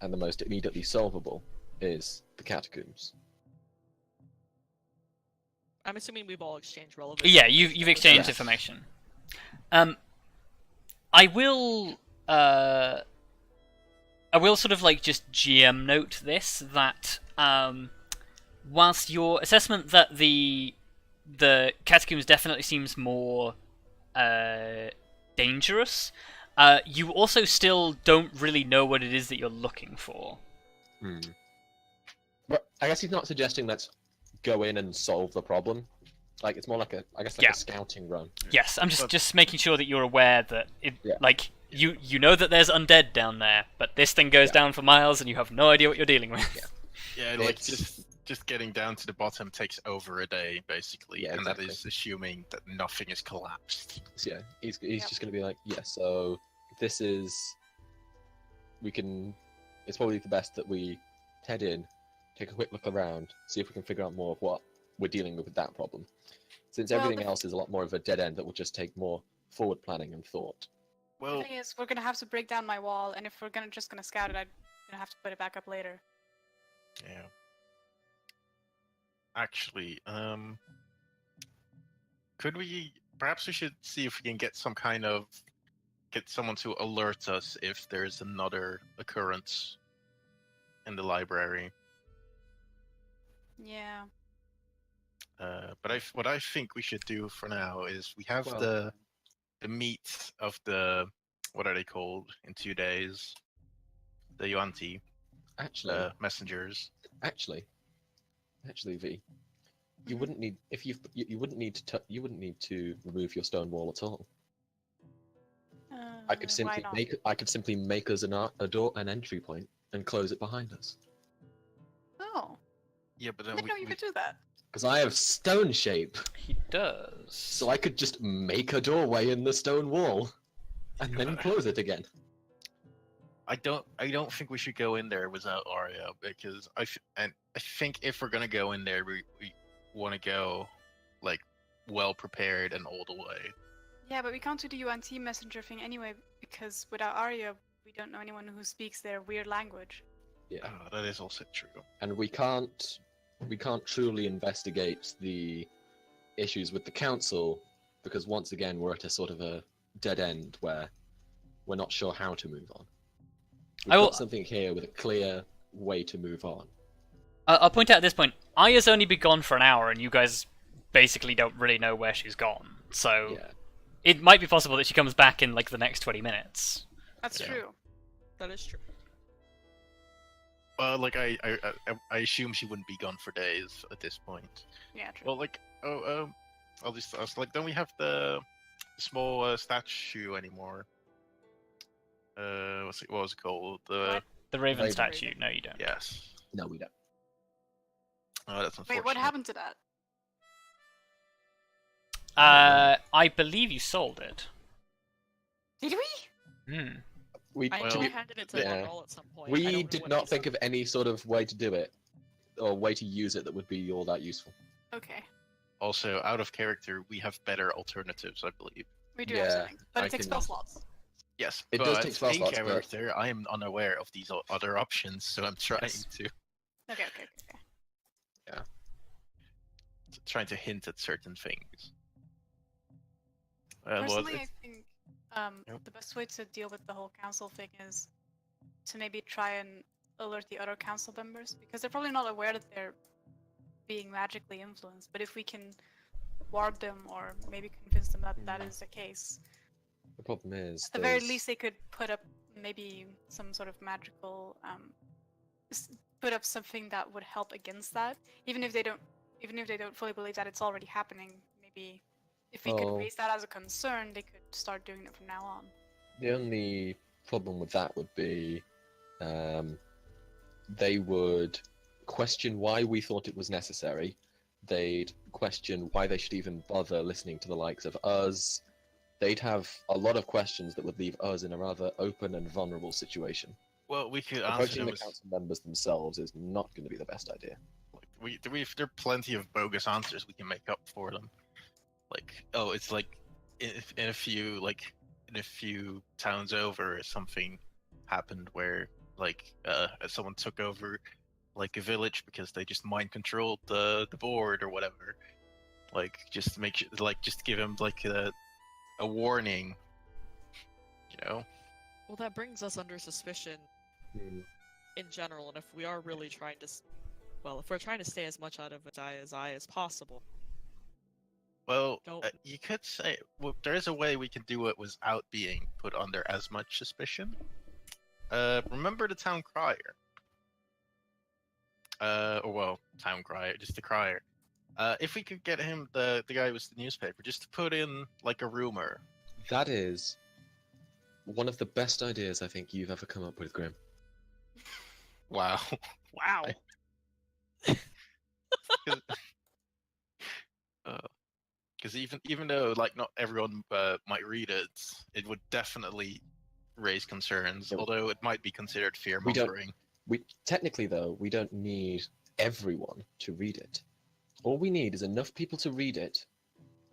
and the most immediately solvable is the catacombs. I'm assuming we've all exchanged relevant. Yeah, information you've on this. exchanged Yes. information. I will sort of like just GM note this that whilst your assessment that the catacombs definitely seems more dangerous, you also still don't really know what it is that you're looking for. But I guess he's not suggesting let's go in and solve the problem. Like it's more like a Yeah. scouting run. Yes, I'm But- just making sure that you're aware that it Yeah. like you know that there's undead down there, but this thing goes Yeah. down for miles and you have no idea what you're dealing with. Yeah. Yeah, like It's- just getting down to the bottom takes over a day basically, Yeah, and that exactly. is assuming that nothing is collapsed. So yeah, he's Yep. just going to be like, yeah. So this is, we can. It's probably the best that we head in, take a quick look around, see if we can figure out more of what we're dealing with that problem. Since Well, everything the- else is a lot more of a dead end that will just take more forward planning and thought. Well, The thing is, we're gonna have to break down my wall, and if we're just gonna scout it, I'm gonna have to put it back up later. yeah. Actually, could we? Perhaps we should see if we can get get someone to alert us if there's another occurrence in the library. Yeah. But what I think we should do for now is we have Well- the meat of the what are they called in 2 days? The Yuanti Actually, messengers. actually, V. You wouldn't need if you wouldn't need you wouldn't need to remove your stone wall at all. I could Why simply not? make us a door, an entry point, and close it behind us. Oh, Yeah, but I then didn't know you could do that. Because I have stone shape, He does. so I could just make a doorway in the stone wall, and then close it again. I don't think we should go in there without Arya, because I think if we're gonna go in there, we want to go like well prepared and all the way. Yeah, but we can't do the UNT messenger thing anyway, because without Arya, we don't know anyone who speaks their weird language. Yeah, That is also true. and we can't truly investigate the issues with the council because once again we're at a sort of a dead end where we're not sure how to move on. We've got something here with a clear way to move on. I'll point out at this point, Aya's only been gone for an hour, and you guys basically don't really know where she's gone. So Yeah. it might be possible that she comes back in like the next 20 minutes. That's Yeah. true. That is true. Like I assume she wouldn't be gone for days at this point. Yeah, true. Well, like all these stuff. Like, don't we have the small statue anymore? What was it called? The Raven Raven. statue? No, you don't. Yes. No, we don't. Oh, that's unfortunate. Wait, what happened to that? I believe you sold it. Did we? Hmm. We I Well, know I handed it to yeah. Vondal at some point. I we don't know did what not he think said. of any sort of way to do it or way to use it that would be all that useful. Okay. Also, out of character, we have better alternatives, I believe. We do Yeah, have something, but I it takes can- spell slots. Yes, It but does take spell in slots, but- character, I am unaware of these other options, so I'm trying Yes. to Okay. trying to hint at certain things. Well, Personally, I it's- think Yep. the best way to deal with the whole council thing is to maybe try and alert the other council members, because they're probably not aware that they're being magically influenced. But if we can ward them or maybe convince them that that is the case, The problem is, at the very there's- least they could put up maybe some sort of magical put up something that would help against that, even if they don't fully believe that it's already happening. Maybe if we Oh. could raise that as a concern, they could start doing it from now on. The only problem with that would be they would question why we thought it was necessary. They'd question why they should even bother listening to the likes of us. They'd have a lot of questions that would leave us in a rather open and vulnerable situation. well, we could answer Approaching them the as, council members themselves is not going to be the best idea. like, there are plenty of bogus answers we can make up for them. Like, oh, it's like in a few towns over, something happened where like someone took over like a village because they just mind controlled the board or whatever. Like, just make sure, like, just give him like a warning. You know. Well, that brings us under suspicion in general, and if we are really trying to, if we're trying to stay as much out of Ajaya's eye as possible, Well, Don't- you could say there is a way we can do it without being put under as much suspicion. Remember the town crier? Town crier, just the crier. If we could get him, the guy with the newspaper, just to put in like a rumor. That is one of the best ideas I think you've ever come up with, Grim. Wow. wow. Because even though like not everyone might read it, it would definitely raise concerns. Yeah. Although it might be considered fear We don't- mongering. Technically, though, we don't need everyone to read it. All we need is enough people to read it,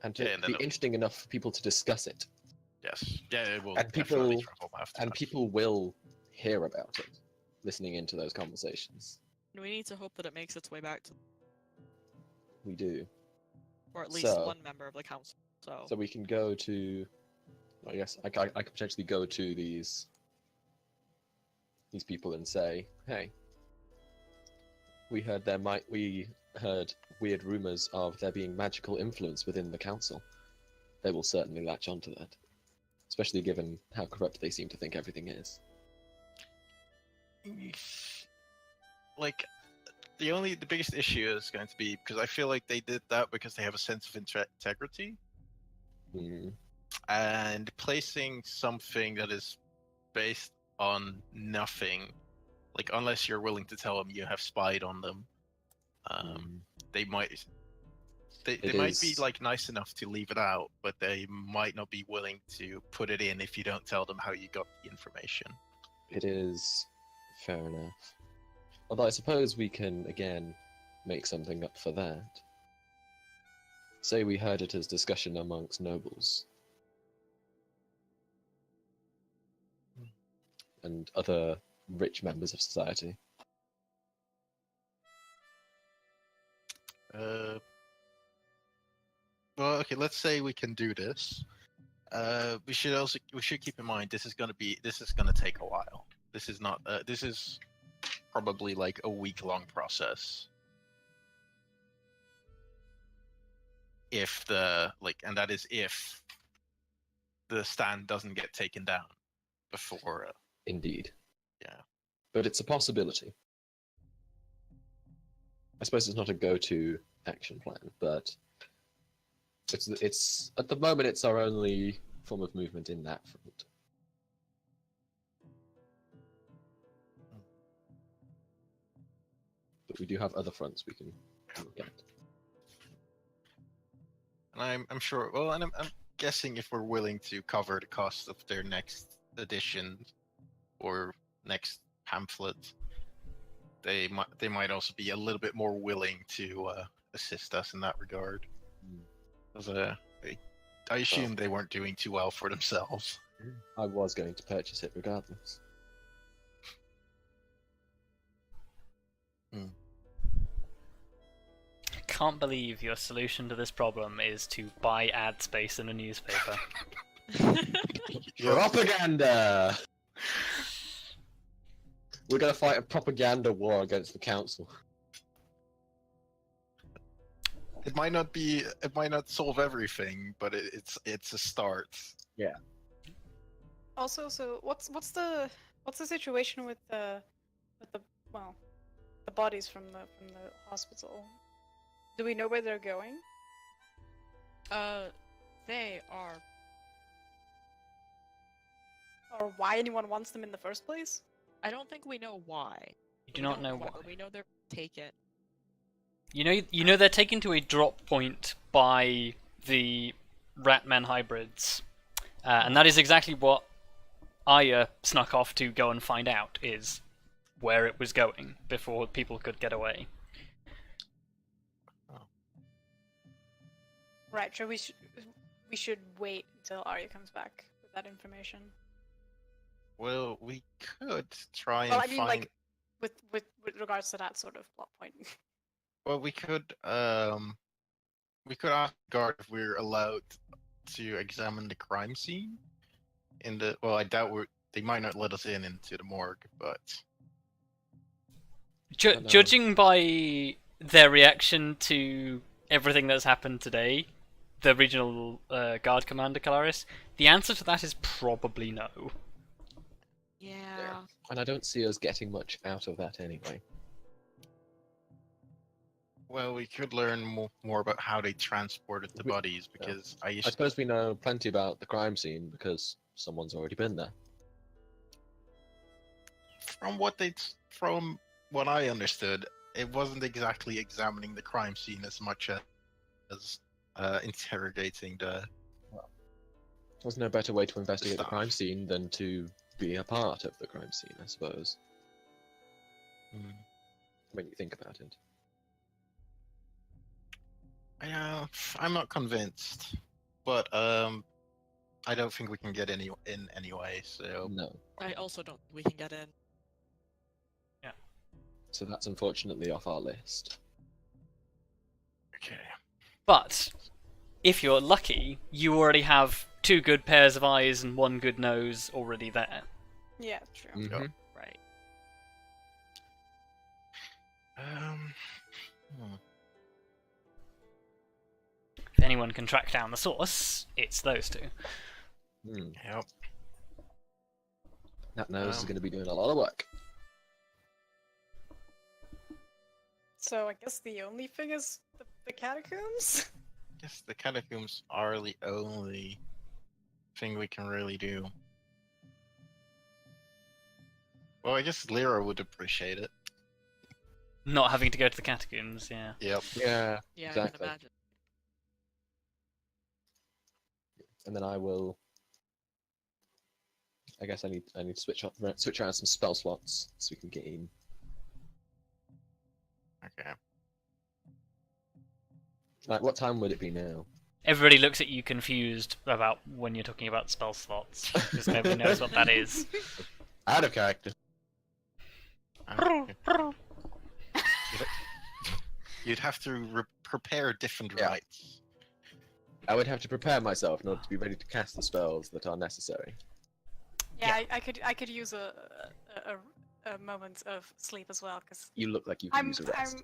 and to Yeah, and then be it'll- interesting enough for people to discuss it. Yes. Yeah, it will And definitely people- travel after And that. people will hear about it, listening into those conversations. And we need to hope that it makes its way back to, We do. or at least So- one member of the council. So we can go to. I guess I could potentially go to these people and say, "Hey, we heard weird rumors of there being magical influence within the council." They will certainly latch onto that, especially given how corrupt they seem to think everything is. Like, the biggest issue is going to be because I feel like they did that because they have a sense of integrity, and placing something that is based on nothing, like unless you're willing to tell them you have spied on them, they might be like nice enough to leave it out, but they might not be willing to put it in if you don't tell them how you got the information. It is fair enough. Although I suppose we can again make something up for that. Say we heard it as discussion amongst nobles and other rich members of society. Well, okay. Let's say we can do this. We should keep in mind this is gonna take a while. This is not. This is probably like a week-long process. And that is if the stand doesn't get taken down before. Indeed. Yeah. But it's a possibility. I suppose it's not a go-to action plan, but it's at the moment it's our only form of movement in that front. But we do have other fronts we can look at. And I'm sure. Well, and I'm guessing if we're willing to cover the cost of their next edition or next pamphlet, they might also be a little bit more willing to assist us in that regard. I assume they weren't doing too well for themselves. I was going to purchase it regardless. Can't believe your solution to this problem is to buy ad space in a newspaper. Propaganda! We're gonna fight a propaganda war against the council. It might not solve everything, but it's a start. Yeah. Also, so what's the situation with the bodies from the hospital? Do we know where they're going? They are. Or why anyone wants them in the first place? I don't think we know why. You do not know why. We know they're taken. You know they're taken to a drop point by the Ratman hybrids, and that is exactly what Arya snuck off to go and find out, is where it was going before people could get away. Right, so we should wait until Arya comes back with that information. Well, we could try and Well, I mean, find. like, with regards to that sort of plot point. Well, we could ask the guard if we're allowed to examine the crime scene. Well, I doubt they might not let us into the morgue, but Judging by their reaction to everything that's happened today, the regional guard commander Kelariis, the answer to that is probably no. Yeah. And I don't see us getting much out of that anyway. well, we could learn more about how they transported the bodies because I suppose we know plenty about the crime scene because someone's already been there. From what I understood, it wasn't exactly examining the crime scene as much as interrogating the. There's no better way to investigate the Staff. crime scene than to be a part of the crime scene, I suppose. When you think about it. I'm not convinced, but I don't think we can get in anyway. So No. I also don't think we can get in. So that's unfortunately off our list. okay. But if you're lucky, you already have 2 good pairs of eyes and 1 good nose already there. Yeah, true. Mm-hmm. Right. If anyone can track down the source, it's those 2. Yep. That nose is going to be doing a lot of work. So I guess the only thing is the catacombs? Guess the catacombs are the only thing we can really do. Well, I guess Lyra would appreciate it. Not having to go to the catacombs, yeah. Yep. Yeah, Yeah, I exactly. can imagine. And then I will. I guess I need to switch around some spell slots so we can gain. Okay. Like, what time would it be now? Everybody looks at you confused about when you're talking about spell slots, because nobody knows what that is. Out of character. Okay. You'd have to prepare different Yeah. rites. I would have to prepare myself in order to be ready to cast the spells that are necessary. Yeah, I could use a moment of sleep as well because You look like you could use a rest. I'm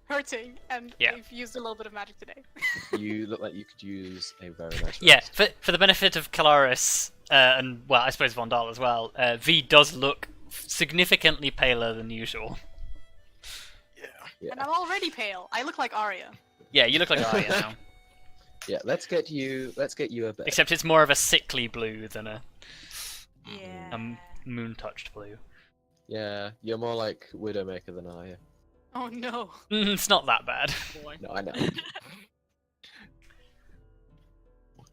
hurting and Yeah. I've used a little bit of magic today. You look like you could use a very nice rest. Yeah, for the benefit of Kelariis, and, well, I suppose Vondal as well, V does look significantly paler than usual. Yeah. Yeah. And I'm already pale. I look like Arya. Yeah, you look like Arya now. Yeah, let's get you a bed. Except it's more of a sickly blue than a Yeah. moon-touched blue. Yeah, you're more like Widowmaker than I am. Oh no. It's not that bad. Boy. No, I know.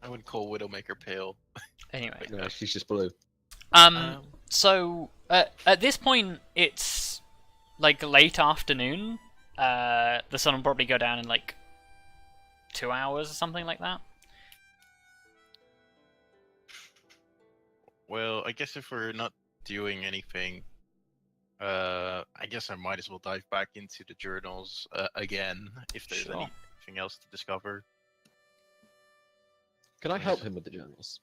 I would call Widowmaker pale. Anyway. No, she's just blue. So, at this point, it's, like, late afternoon. The sun will probably go down in, like, 2 hours or something like that. Well, I guess if we're not doing anything, I guess I might as well dive back into the journals again if there's Sure. anything else to discover. Can I help him with the journals?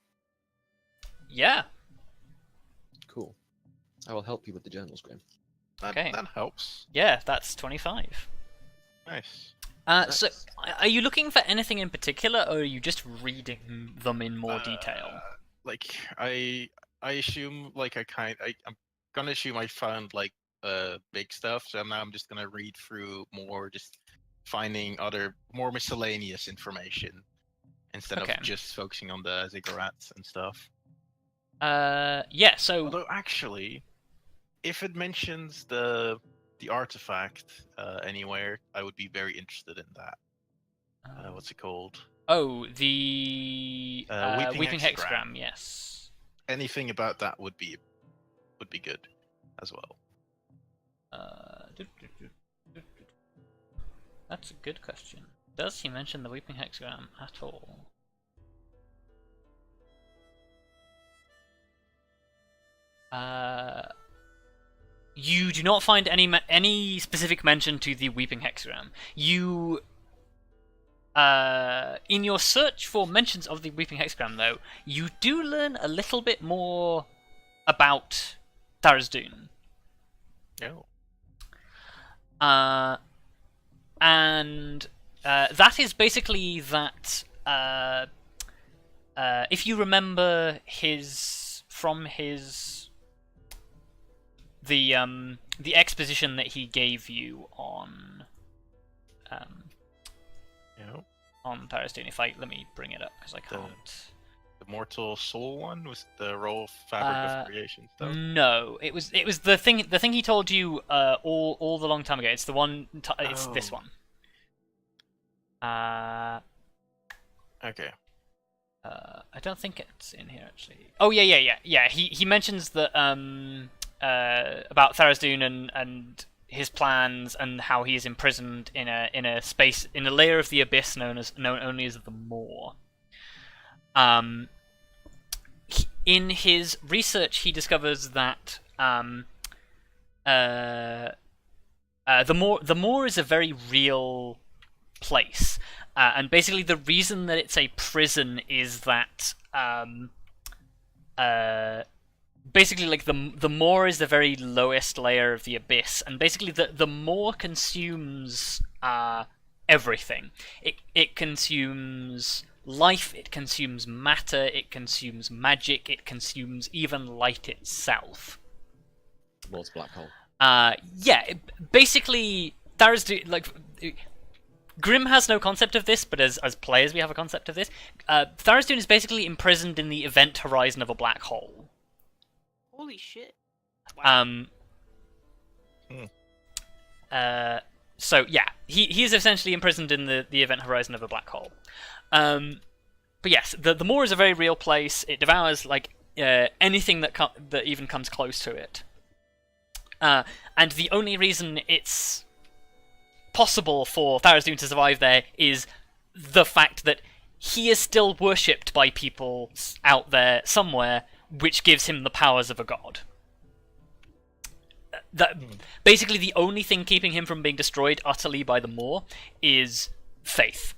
Yeah. Cool. I will help you with the journals, Graham. Okay. That helps. Yeah, that's 25. Nice. So, are you looking for anything in particular, or are you just reading them in more detail? Like I assume like I'm gonna assume I found like big stuff, so now I'm just gonna read through more, just finding other more miscellaneous information instead Okay. of just focusing on the ziggurats and stuff. Yeah, so... Although actually, if it mentions the artifact anywhere, I would be very interested in that. What's it called? Oh, the Weeping Hexagram, Hexagram. yes. Anything about that would be good as well. That's a good question. Does he mention the Weeping Hexagram at all? You do not find any specific mention to the Weeping Hexagram. You, in your search for mentions of the Weeping Hexagram, though, you do learn a little bit more about Tharizdun. No. And that is basically that. If you remember the exposition that he gave you on No. on Tharizdun. Let me bring it up because I can't. The mortal soul one was the roll of fabric of creation stuff. No, it was the thing he told you all the long time ago. It's the one. It's this Oh. one. Okay. I don't think it's in here actually. Oh yeah. He mentions that about Tharizdun and his plans and how he is imprisoned in a space in a layer of the abyss known only as the Maw. In his research, he discovers that the Maw is a very real place. And basically, the reason that it's a prison is that, basically, like the Maw is the very lowest layer of the abyss, and basically the Maw consumes everything. It consumes life, it consumes matter, it consumes magic, it consumes even light itself. World's black hole. Basically, Tharizdun, like, Grim has no concept of this, but as players we have a concept of this. Tharizdun is basically imprisoned in the event horizon of a black hole. Holy shit. Wow. So yeah, he is essentially imprisoned in the event horizon of a black hole. But yes, the Moor is a very real place. It devours like anything that even comes close to it. And the only reason it's possible for Tharizdun to survive there is the fact that he is still worshipped by people out there somewhere, which gives him the powers of a god. Basically, the only thing keeping him from being destroyed utterly by the Moor is faith.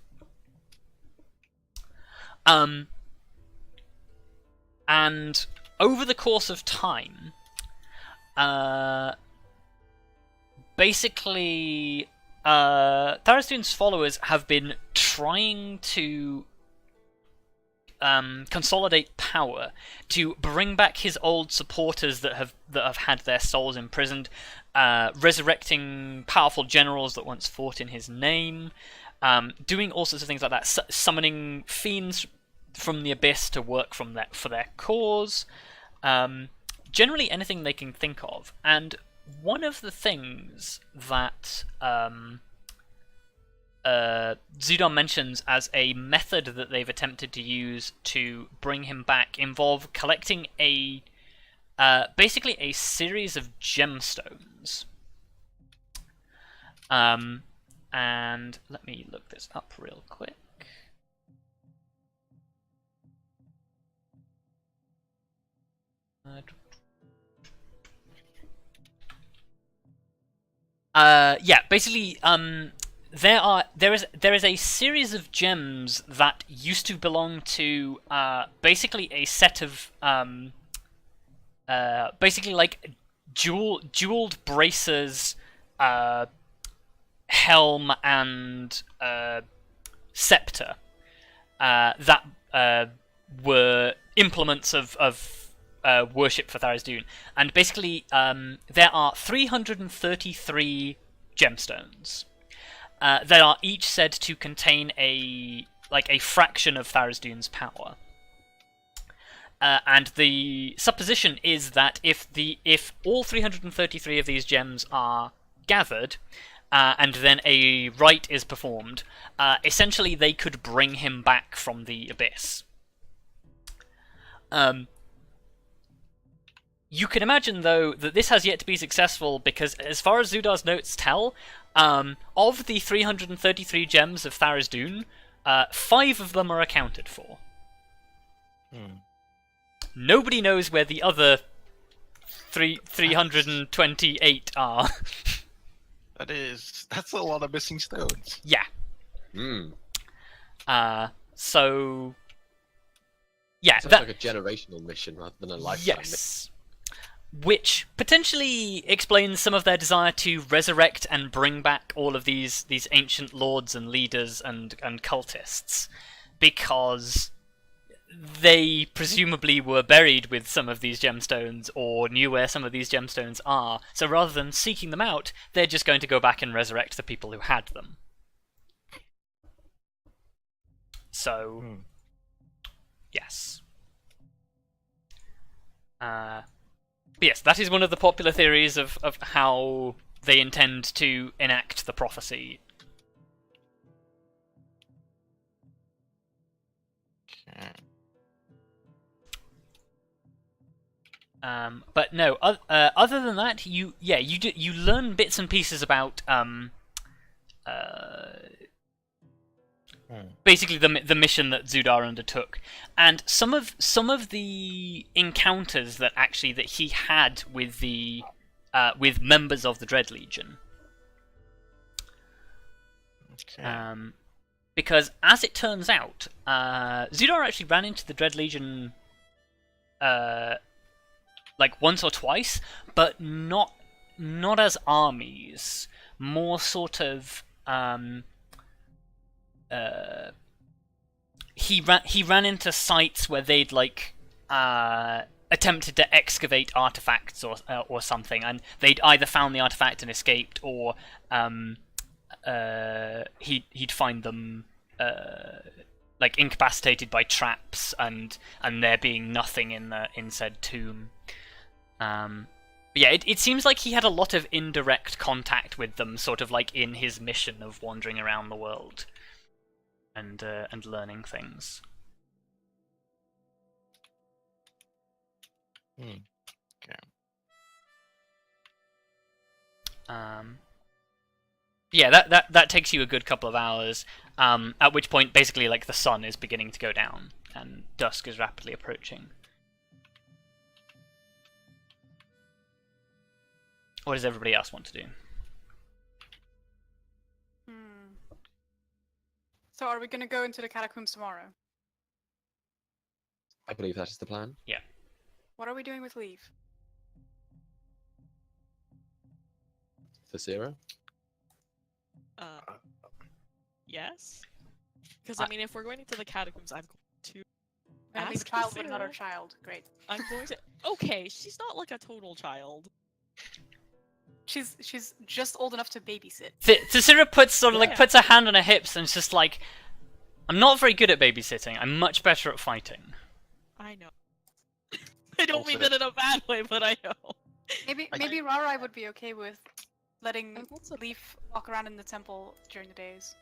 And over the course of time, basically, Tharizdun's followers have been trying to consolidate power to bring back his old supporters that have had their souls imprisoned, resurrecting powerful generals that once fought in his name, doing all sorts of things like that, summoning fiends from the abyss to work for their cause, generally anything they can think of. And one of the things that Zudar mentions as a method that they've attempted to use to bring him back involve collecting basically a series of gemstones. And let me look this up real quick. Yeah, basically, there is a series of gems that used to belong to basically a set of basically like jeweled bracers, helm, and scepter that were implements of worship for Tharizdun. And basically, there are 333 gemstones. They are each said to contain a fraction of Tharizdun's power. And the supposition is that if all 333 of these gems are gathered, and then a rite is performed, essentially they could bring him back from the abyss. You can imagine, though, that this has yet to be successful because, as far as Zudar's notes tell, of the 333 gems of Tharizdun, 5 of them are accounted for. Nobody knows where the other 328 are. That's a lot of missing stones. Yeah. So... yeah, Sounds like a generational mission rather than a lifetime mission. Yes. Which potentially explains some of their desire to resurrect and bring back all of these ancient lords and leaders and cultists, because they presumably were buried with some of these gemstones or knew where some of these gemstones are. So rather than seeking them out, they're just going to go back and resurrect the people who had them. So, yes. But yes, that is one of the popular theories of how they intend to enact the prophecy. Okay. But no, other than that, you learn bits and pieces about basically the mission that Zudar undertook, and some of the encounters that he had with the with members of the Dread Legion. Okay. Because as it turns out, Zudar actually ran into the Dread Legion like once or twice, but not as armies, more sort of he ran into sites where they'd like attempted to excavate artifacts or something, and they'd either found the artifact and escaped, or he'd find them like incapacitated by traps, and there being nothing in said tomb. But yeah, it seems like he had a lot of indirect contact with them, sort of like in his mission of wandering around the world and learning things. Okay. Yeah, that takes you a good couple of hours. At which point, basically, like the sun is beginning to go down and dusk is rapidly approaching. What does everybody else want to do? So are we gonna go into the catacombs tomorrow? I believe that is the plan. Yeah. What are we doing with Leaf? Tallithsyr? Yes. Because I mean, if we're going into the catacombs, I'm going to Gonna leave a ask child with another Tallithsyr. child. Great. I'm going to. Okay, she's not like a total child. She's just old enough to babysit. Tallithsyr puts Yeah. puts her hand on her hips and is just like, I'm not very good at babysitting. I'm much better at fighting. I know. I don't mean Also- that in a bad way, but I know. Maybe Rarai would be okay with letting And what's a- Leaf walk around in the temple during the days.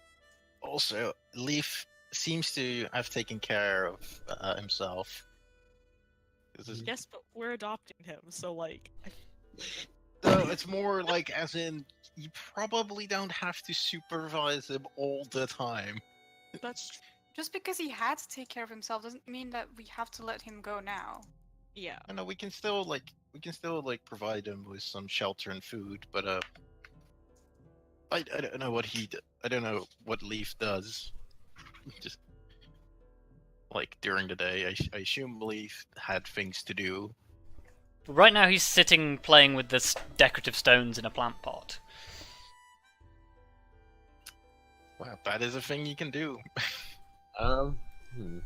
Also, Leaf seems to have taken care of himself. This is- Yes, but we're adopting him, so like. No, it's more like as in you probably don't have to supervise him all the time. That's tr- Just because he had to take care of himself doesn't mean that we have to let him go now. yeah. I know we can still provide him with some shelter and food, but I don't know what I don't know what Leaf does. Just like during the day, I assume Leaf had things to do. Right now, he's sitting playing with the decorative stones in a plant pot. Wow, that is a thing you can do. Hmm.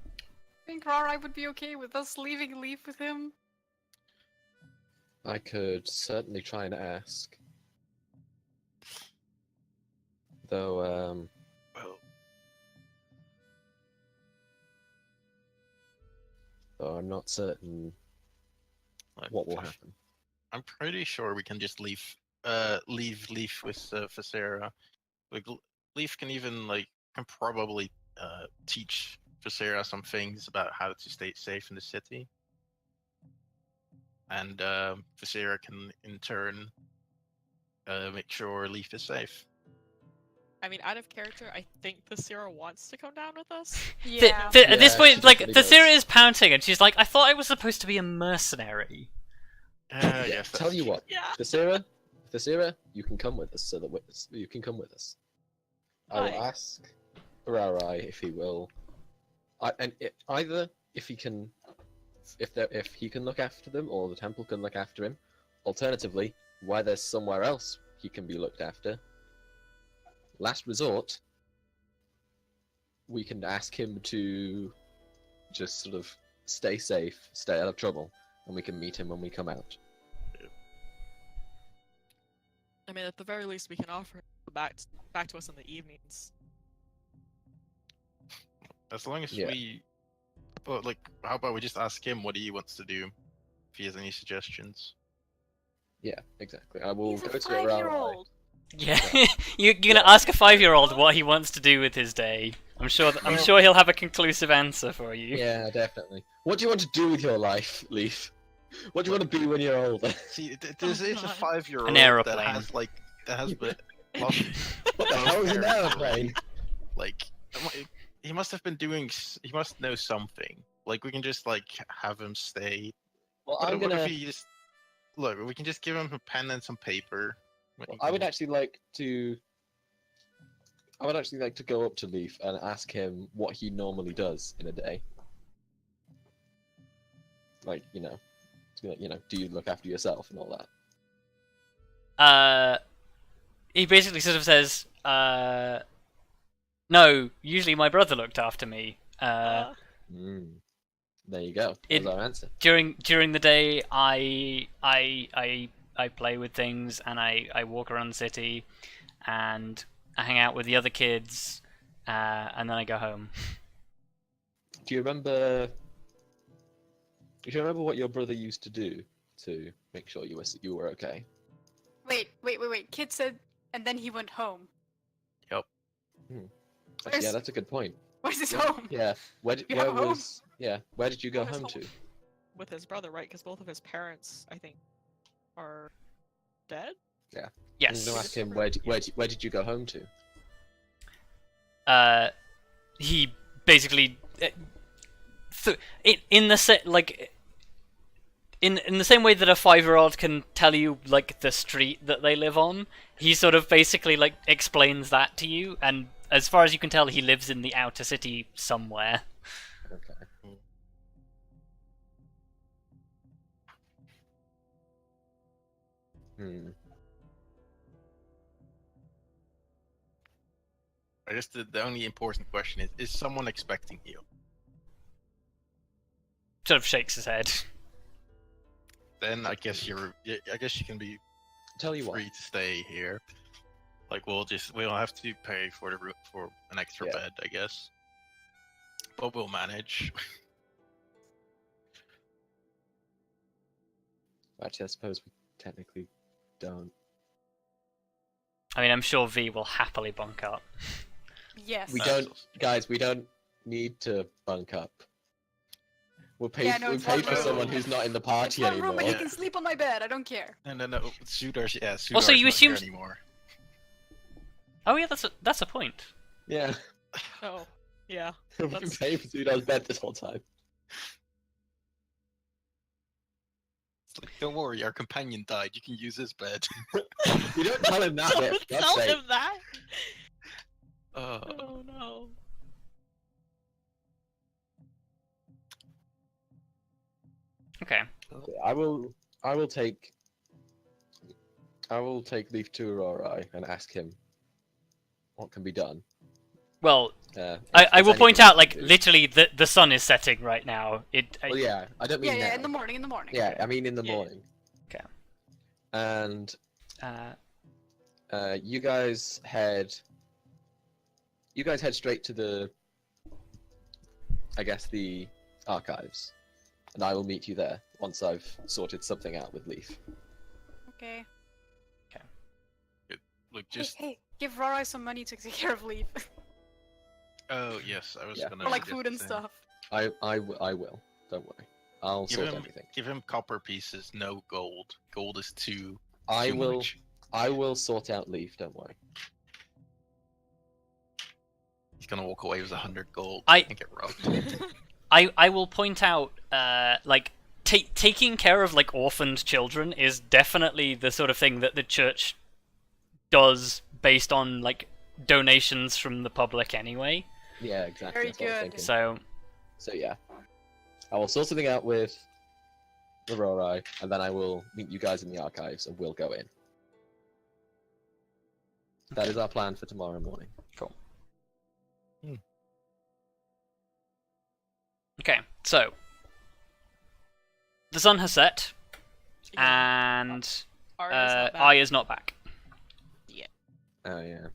I think Rarai would be okay with us leaving Leaf with him. I could certainly try and ask. Though, Well, I'm not certain like, what will happen. I'm pretty sure we can just leave Leaf with Visera. Like Leaf can even can probably teach Visera some things about how to stay safe in the city, and Visera can in turn make sure Leaf is safe. I mean, out of character, I think Tallithsyr wants to come down with us. Yeah. At this Yeah, point, she like, definitely does. Tallithsyr is pouting, and she's like, I thought I was supposed to be a mercenary. Yeah, Yes, tell you what, Yeah. Tallithsyr, you can come with us, so that you can come with us. I will Aye. ask Rarai if he will. Either if he can, if he can look after them, or the temple can look after him. Alternatively, why there's somewhere else he can be looked after. Last resort, we can ask him to just sort of stay safe, stay out of trouble, and we can meet him when we come out. I mean, at the very least, we can offer him back to us in the evenings. As long as Yeah. we, well, how about we just ask him what he wants to do, if he has any suggestions. Yeah, exactly. I will He's go a to Rarai. 5-year-old. Yeah, you're gonna ask a 5-year-old what he wants to do with his day. I'm sure he'll have a conclusive answer for you. Yeah, definitely. What do you want to do with your life, Leaf? What do you want to be when you're older? See, this is a God. 5-year-old An that aeroplane. has lost, What the hell is an airplane? he must have been doing. He must know something. Like we can just have him stay. Well, What, I'm what gonna. if he just look? We can just give him a pen and some paper. Well, I would actually like to. I would actually like to go up to Leaf and ask him what he normally does in a day. Like, to be like, do you look after yourself and all that? He basically sort of says, No, usually my brother looked after me. There you go. It- That's our answer. During the day, I play with things and I walk around the city, and I hang out with the other kids, and then I go home. Do you remember? Do you remember what your brother used to do to make sure you were okay? Wait. Kid said, and then he went home. Actually, yeah, that's a good point. Where's his Yeah. home? Yeah. Where You have a home? Where did you go His home home. to? With his brother, right? Because both of his parents, I think, are dead. Yes. I'm gonna ask him where did you go home to? He basically in the in the same way that a 5-year-old can tell you like the street that they live on, he sort of basically like explains that to you, and as far as you can tell, he lives in the outer city somewhere. Okay. I guess the only important question is someone expecting you? Sort of shakes his head. Then I guess you can be Tell you what. free to stay here. Like we'll have to pay for for an extra Yeah. bed, I guess. But we'll manage. Actually, I suppose we technically don't. I mean, I'm sure V will happily bunk up. Yes. We That's don't, guys. We don't need to bunk up. We'll pay. Yeah, no, we it's pay one for room. someone who's not in the It's party one anymore. room and he Yeah. can sleep on my bed. I don't care. No. Sudar's Sudar's Also, you not here assume- anymore. Oh yeah, that's a point. Yeah. Oh, yeah. We've been paying for Sudar's bed this whole time. It's like, don't worry, our companion died. You can use his bed. You don't tell him that bit. Don't That's tell safe. him that. Uh, Oh no. Okay. I will take Leaf to Aurora and ask him what can be done. Well, If I there's will point anything out, we like, can do. literally, the sun is setting right now. Well, yeah, I don't mean Yeah, now. in the morning. Yeah, I mean in the Yeah. morning. Okay. And Uh, you guys head straight to the, I guess, the archives, and I will meet you there once I've sorted something out with Leaf. Okay. look, just Hey, give Rorai some money to take care of Leaf. oh yes, I was Yeah. gonna For like suggest food and the same. stuff. I will. Don't worry. I'll Give sort him everything. give him copper pieces, no gold. Gold is too. I too will. much. I will sort out Leaf. Don't worry. He's gonna walk away with 100 gold I- and get robbed. I will point out, like, taking care of like orphaned children is definitely the sort of thing that the church does based on like donations from the public anyway. Yeah, exactly. Very That's what I was good. thinking. So So yeah, I will sort something out with Aurora, and then I will meet you guys in the archives, and we'll go in. That is our plan for tomorrow morning. okay, so the sun has set, Yeah. and Arya's not back. Arya's not back. Oh yeah.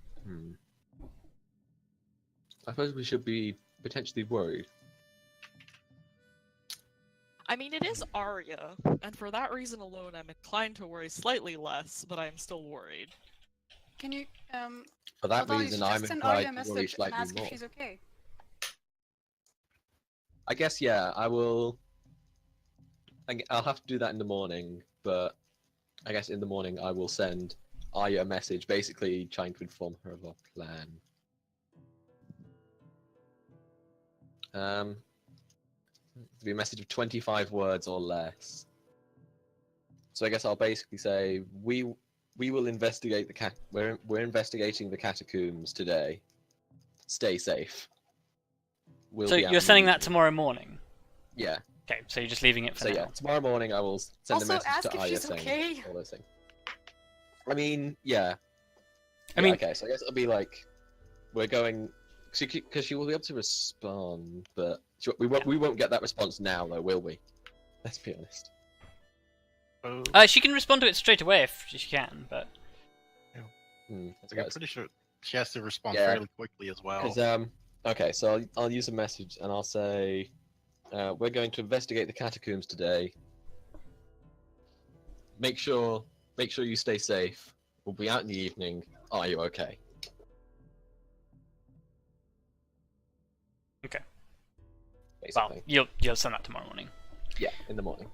I suppose we should be potentially worried. I mean, it is Arya, and for that reason alone, I'm inclined to worry slightly less, but I'm still worried. Can you For that hold on, reason, you I'm just send Arya a inclined to worry message and slightly ask more. if she's okay. I guess yeah. I will. I'll have to do that in the morning, but I guess in the morning I will send Arya a message, basically trying to inform her of our plan. It'll be a message of 25 words or less. So I guess I'll basically say we will investigate the we're investigating the catacombs today. Stay safe. We'll So be out you're sending that immediately. tomorrow morning. Yeah. Okay, so you're just leaving it for So now. yeah, tomorrow morning I will send Also, a message ask to if Arya she's saying okay. all those things. I mean, yeah. I Yeah, mean- okay, so I guess it'll be like we're going because she will be able to respond, but we won't get that response now, though, will we? Let's be honest. She can respond to it straight away if she can, but I'm pretty sure she has to respond Yeah. fairly quickly as well. Because okay, so I'll use a message and I'll say, we're going to investigate the catacombs today. Make sure you stay safe. We'll be out in the evening. Are you okay? okay. Basically. Well, you'll send that tomorrow morning. Yeah, in the morning.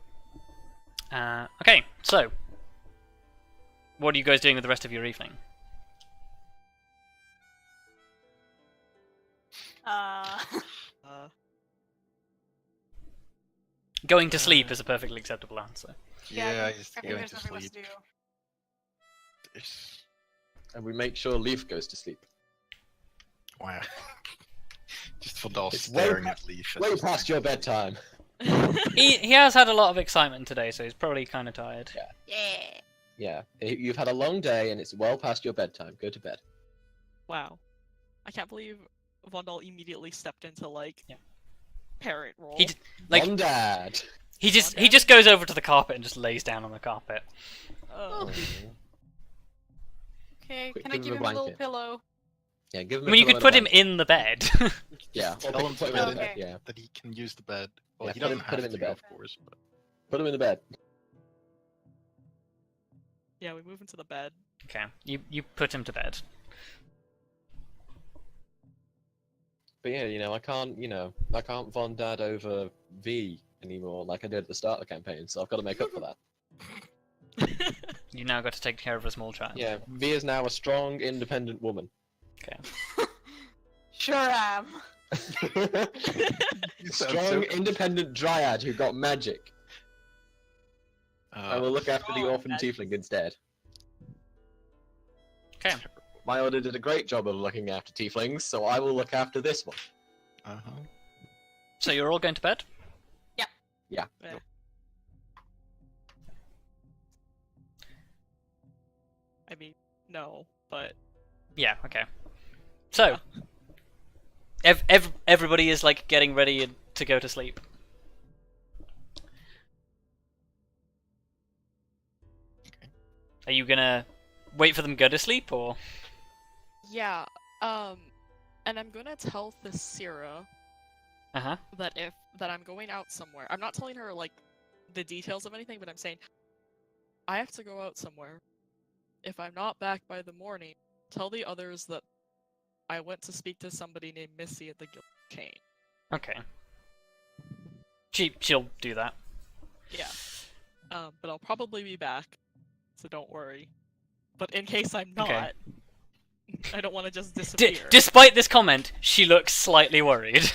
Okay, so what are you guys doing with the rest of your evening? Going to sleep is a perfectly acceptable answer. Yeah, I just think going there's to nothing else sleep. to do. And we make sure Leaf goes to sleep. Wow. Just Vondal It's staring way at Leaf. Way past your bedtime. He has had a lot of excitement today, so he's probably kind of tired. Yeah. Yeah, you've had a long day and it's well past your bedtime. Go to bed. Wow. I can't believe Vondal immediately stepped into, like, Yeah. parent role. He like Mom, Dad. he just goes over to the carpet and just lays down on the carpet. Oh. Okay, Quick, can I give give him a him a little blanket. pillow? Yeah, give him. I mean, you could put him in the bed. Yeah, or Tell him put him to in bed. the bed. Yeah, That he can use the bed. Well, Yeah, he put him- doesn't put him have in the to, bed. of course. But... put him in the bed. Yeah, we move into the bed. Okay, you put him to bed. But yeah, I can't Von Dad over V anymore like I did at the start of the campaign, so I've got to make up for that. You now got to take care of a small child. Yeah, V is now a strong, independent woman. Okay. Sure am. You sound Strong, so- independent dryad who got magic. I will look after the strong orphan magic. tiefling instead. Okay. My order did a great job of looking after tieflings, so I will look after this one. Uh-huh. So you're all going to bed? Yeah. Yeah. I mean, no, but Yeah. Okay. So everybody is like getting ready to go to sleep. Are you gonna wait for them to go to sleep, or? yeah. And I'm gonna tell Thalithsyr Uh-huh. that I'm going out somewhere. I'm not telling her like the details of anything, but I'm saying I have to go out somewhere. If I'm not back by the morning, tell the others that I went to speak to somebody named Missy at the guild chain. Okay. She'll do that. Yeah. But I'll probably be back, so don't worry. But in case I'm not, Okay. I don't want to just disappear. Despite this comment, she looks slightly worried.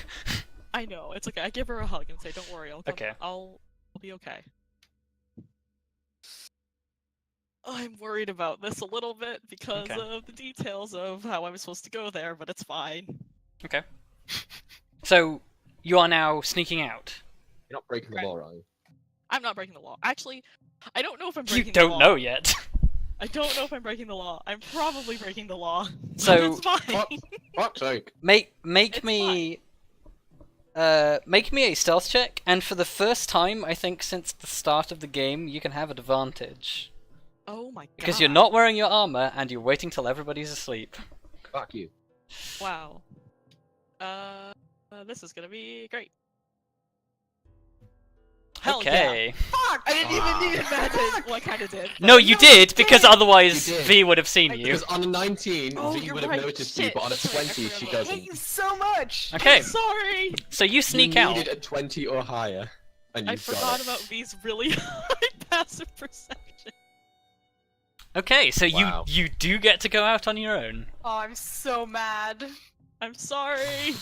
I know, it's okay. I give her a hug and say, "Don't worry, I'll come. Okay. I'll be okay." I'm worried about this a little bit because Okay. of the details of how I'm supposed to go there, but it's fine. Okay. So you are now sneaking out. You're not breaking the law, are you? I'm not breaking the law. Actually, I don't know if I'm You breaking the law. don't know yet. I don't know if I'm breaking the law. I'm probably breaking the law. So- but it's fine. What? Fuck's sake. Make It's me make me a stealth check, and for the first time I think since the start of the game you can have advantage. Oh my god. Because you're not wearing your armor and you're waiting till everybody's asleep. Fuck you. Wow. This is gonna be great. Hell Okay. yeah. Fuck! I didn't even need imagine. Well, I kinda did. but- No, you did, because otherwise You did. V would have seen you. Because on a 19, Oh, V you're would have right. noticed you, Shit. but on a Sorry, I 20, forgot she about doesn't. that. You so much. Okay, I'm sorry. so you sneak out. needed a 20 or higher, and you I got forgot it. about V's really high passive perception. Okay, so Wow. you do get to go out on your own. Oh, I'm so mad. I'm sorry.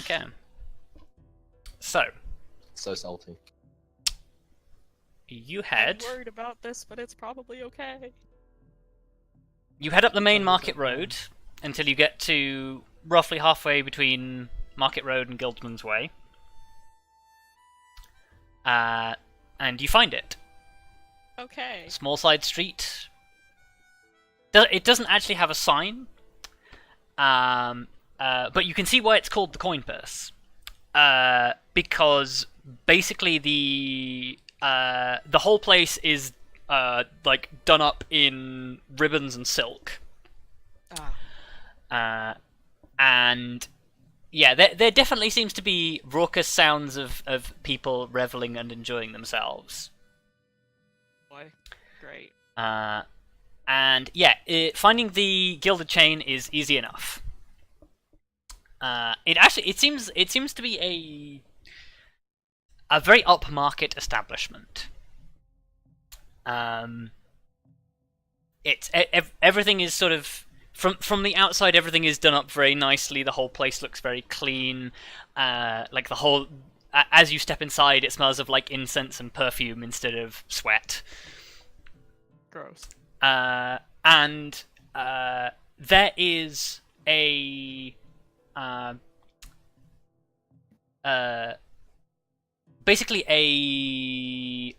Okay. So So salty. you head I'm worried about this, but it's probably okay. up the main market road until you get to roughly halfway between Market Road and Guildsman's Way. And you find it. Okay. Small side street. It doesn't actually have a sign. but you can see why it's called the coin purse. Because basically the whole place is like done up in ribbons and silk. And yeah, there definitely seems to be raucous sounds of people reveling and enjoying themselves. Boy, great. And yeah, finding the gilded chain is easy enough. It seems to be a very upmarket establishment. Everything is sort of from the outside. Everything is done up very nicely. The whole place looks very clean. Like the whole, as you step inside, it smells of like incense and perfume instead of sweat. Gross. And there is a basically an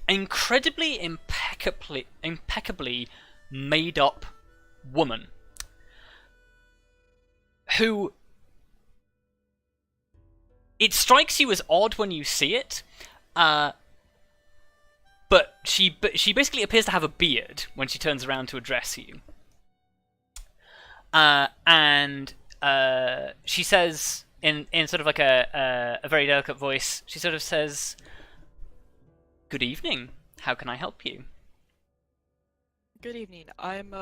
incredibly impeccably made up woman who, it strikes you as odd when you see it, but she basically appears to have a beard when she turns around to address you. And she says in sort of like a very delicate voice, she sort of says, "Good evening. How can I help you?" Good evening. I'm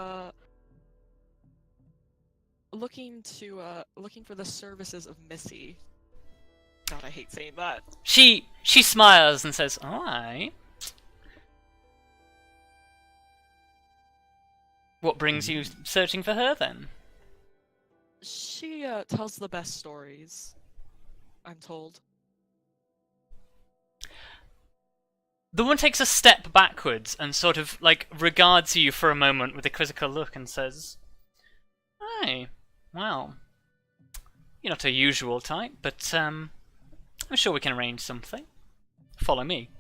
looking for the services of Missy. God, I hate saying that. She smiles and says, "All right. What brings you searching for her then?" She tells the best stories, I'm told. The woman takes a step backwards and sort of like regards you for a moment with a quizzical look and says, "Hey, well, you're not a usual type, but I'm sure we can arrange something. Follow me."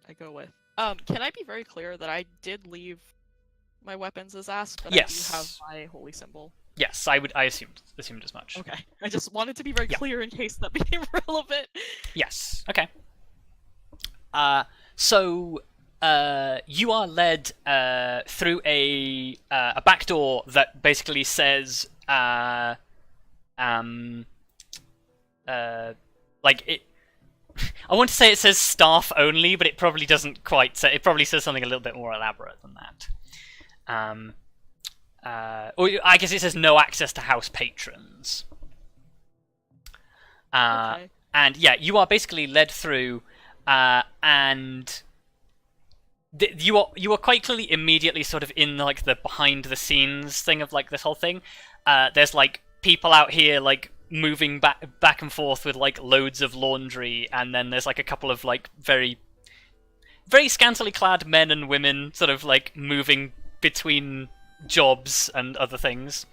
I go with. Can I be very clear that I did leave my weapons as asked, but Yes. I do have my holy symbol? Yes, I assumed as much. Okay. I just wanted to be very clear in case that became relevant. Yes. Okay. So you are led through a back door that basically says like it. I want to say it says staff only, but it probably doesn't quite say. It probably says something a little bit more elaborate than that. Or I guess it says no access to house patrons. Okay. And yeah, you are basically led through, and you are quite clearly immediately sort of in like the behind the scenes thing of like this whole thing. There's like people out here like moving back and forth with like loads of laundry, and then there's like a couple of like very scantily clad men and women sort of like moving between jobs and other things.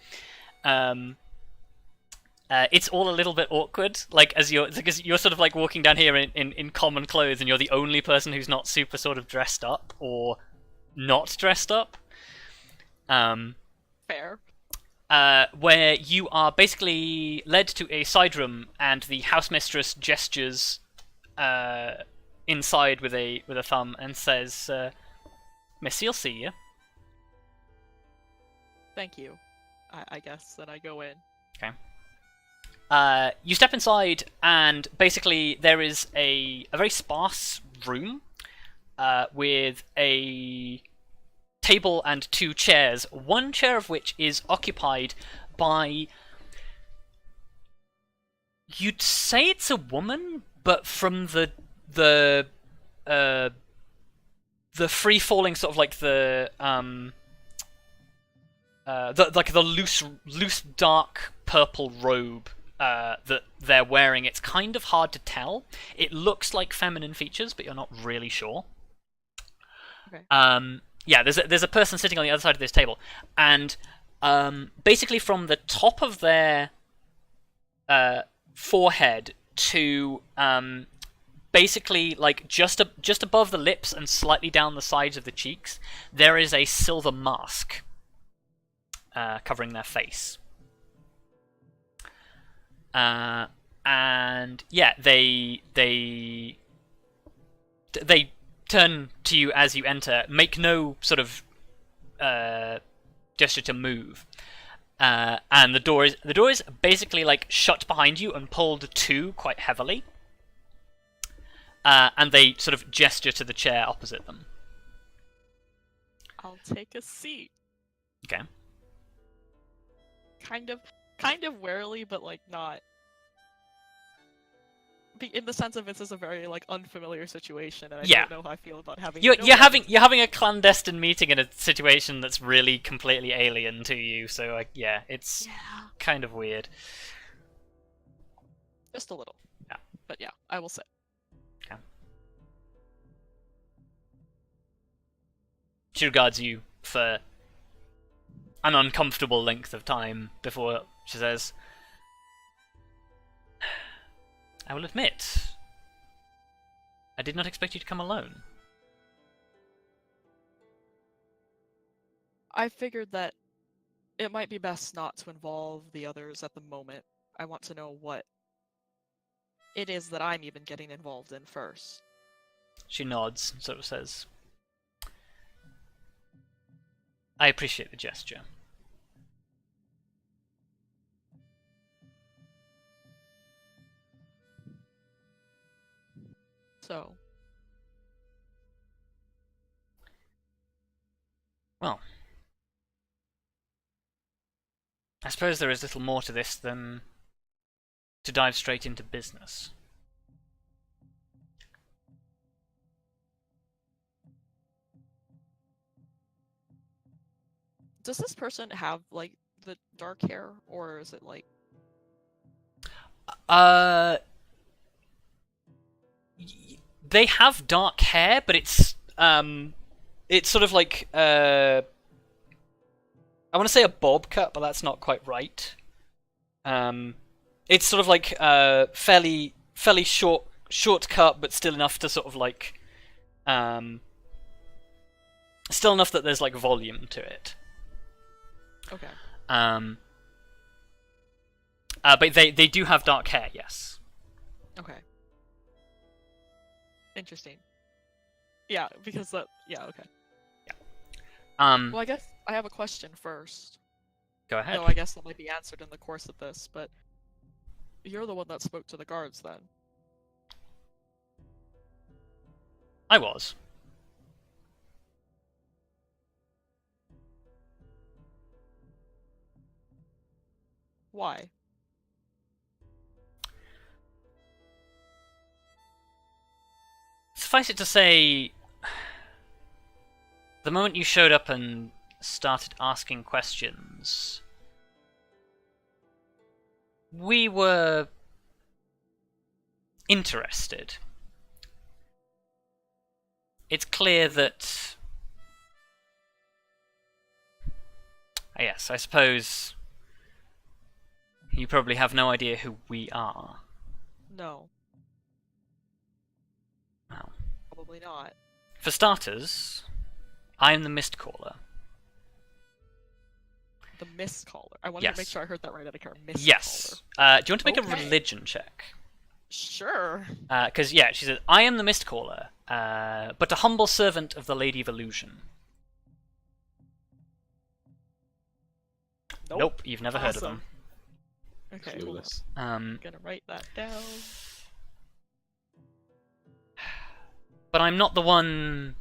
It's all a little bit awkward, like because you're sort of like walking down here in common clothes, and you're the only person who's not super sort of dressed up or not dressed up. Fair. Where you are basically led to a side room, and the housemistress gestures inside with a thumb and says, "Missy, I'll see you." Thank you. I guess then I go in. Okay. You step inside, and basically there is a very sparse room with a table and 2 chairs, one chair of which is occupied by, you'd say it's a woman, but from the free falling sort of like the loose dark purple robe that they're wearing. It's kind of hard to tell. It looks like feminine features, but you're not really sure. Okay. Yeah, there's a person sitting on the other side of this table, and basically from the top of their forehead to basically, like, just above the lips and slightly down the sides of the cheeks, there is a silver mask covering their face. And yeah, they turn to you as you enter, make no sort of gesture to move, and the door is basically like shut behind you and pulled to quite heavily, and they sort of gesture to the chair opposite them. I'll take a seat. Okay. Kind of warily, but like not. In the sense of this is a very like unfamiliar situation, and I don't know how I feel about having. You're having a clandestine meeting in a situation that's really completely alien to you. So like, yeah, it's kind of weird. Just a little. Yeah. But yeah, I will say. Okay. She regards you for an uncomfortable length of time before she says, I will admit, I did not expect you to come alone. I figured that it might be best not to involve the others at the moment. I want to know what it is that I'm even getting involved in first. She nods and sort of says, I appreciate the gesture. So. Well, I suppose there is little more to this than to dive straight into business. Does this person have like the dark hair, or is it like? They have dark hair, but it's sort of like I want to say a bob cut, but that's not quite right. It's sort of like fairly short cut, but still enough to sort of like still enough that there's like volume to it. Okay. But they do have dark hair, yes. Okay. Interesting. Yeah, because that. Yeah. Okay. Yeah. Well, I guess I have a question first. Go ahead. No, I guess that might be answered in the course of this, but you're the one that spoke to the guards then. I was. Why? Suffice it to say, the moment you showed up and started asking questions, we were interested. It's clear that... Yes, I suppose you probably have no idea who we are. No. Well, probably not. For starters, I am the Mistcaller. The Mistcaller. I wanted to make sure I heard that right. I don't care. Mistcaller. Yes. Do you want to make a Okay. religion check? Sure. Because, yeah, she says, I am the Mistcaller, but a humble servant of the Lady of Illusion. Nope, you've never heard of them. Okay, cool. Clueless. I'm gonna write that down. But I'm not the one...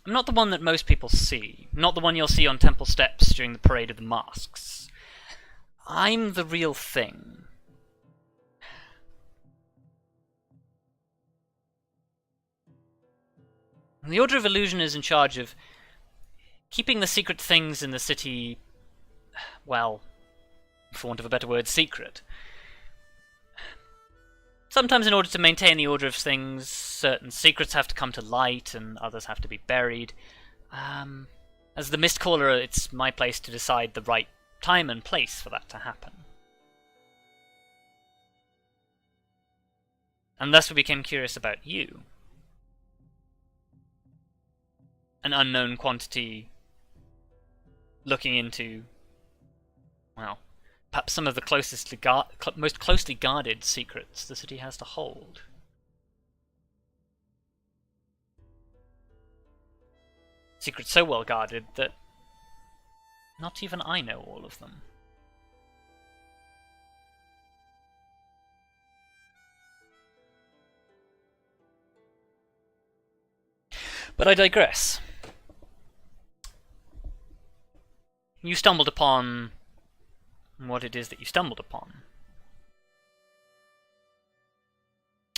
I'm not the one that most people see. Not the one you'll see on temple steps during the Parade of the Masks. I'm the real thing. And the Order of Illusion is in charge of keeping the secret things in the city, well, for want of a better word, secret. Sometimes in order to maintain the order of things, certain secrets have to come to light and others have to be buried. As the Mistcaller, it's my place to decide the right time and place for that to happen. And thus we became curious about you. An unknown quantity looking into, well, perhaps some of the most closely guarded secrets the city has to hold. Secrets so well guarded that not even I know all of them. But I digress. You stumbled upon what it is that you stumbled upon.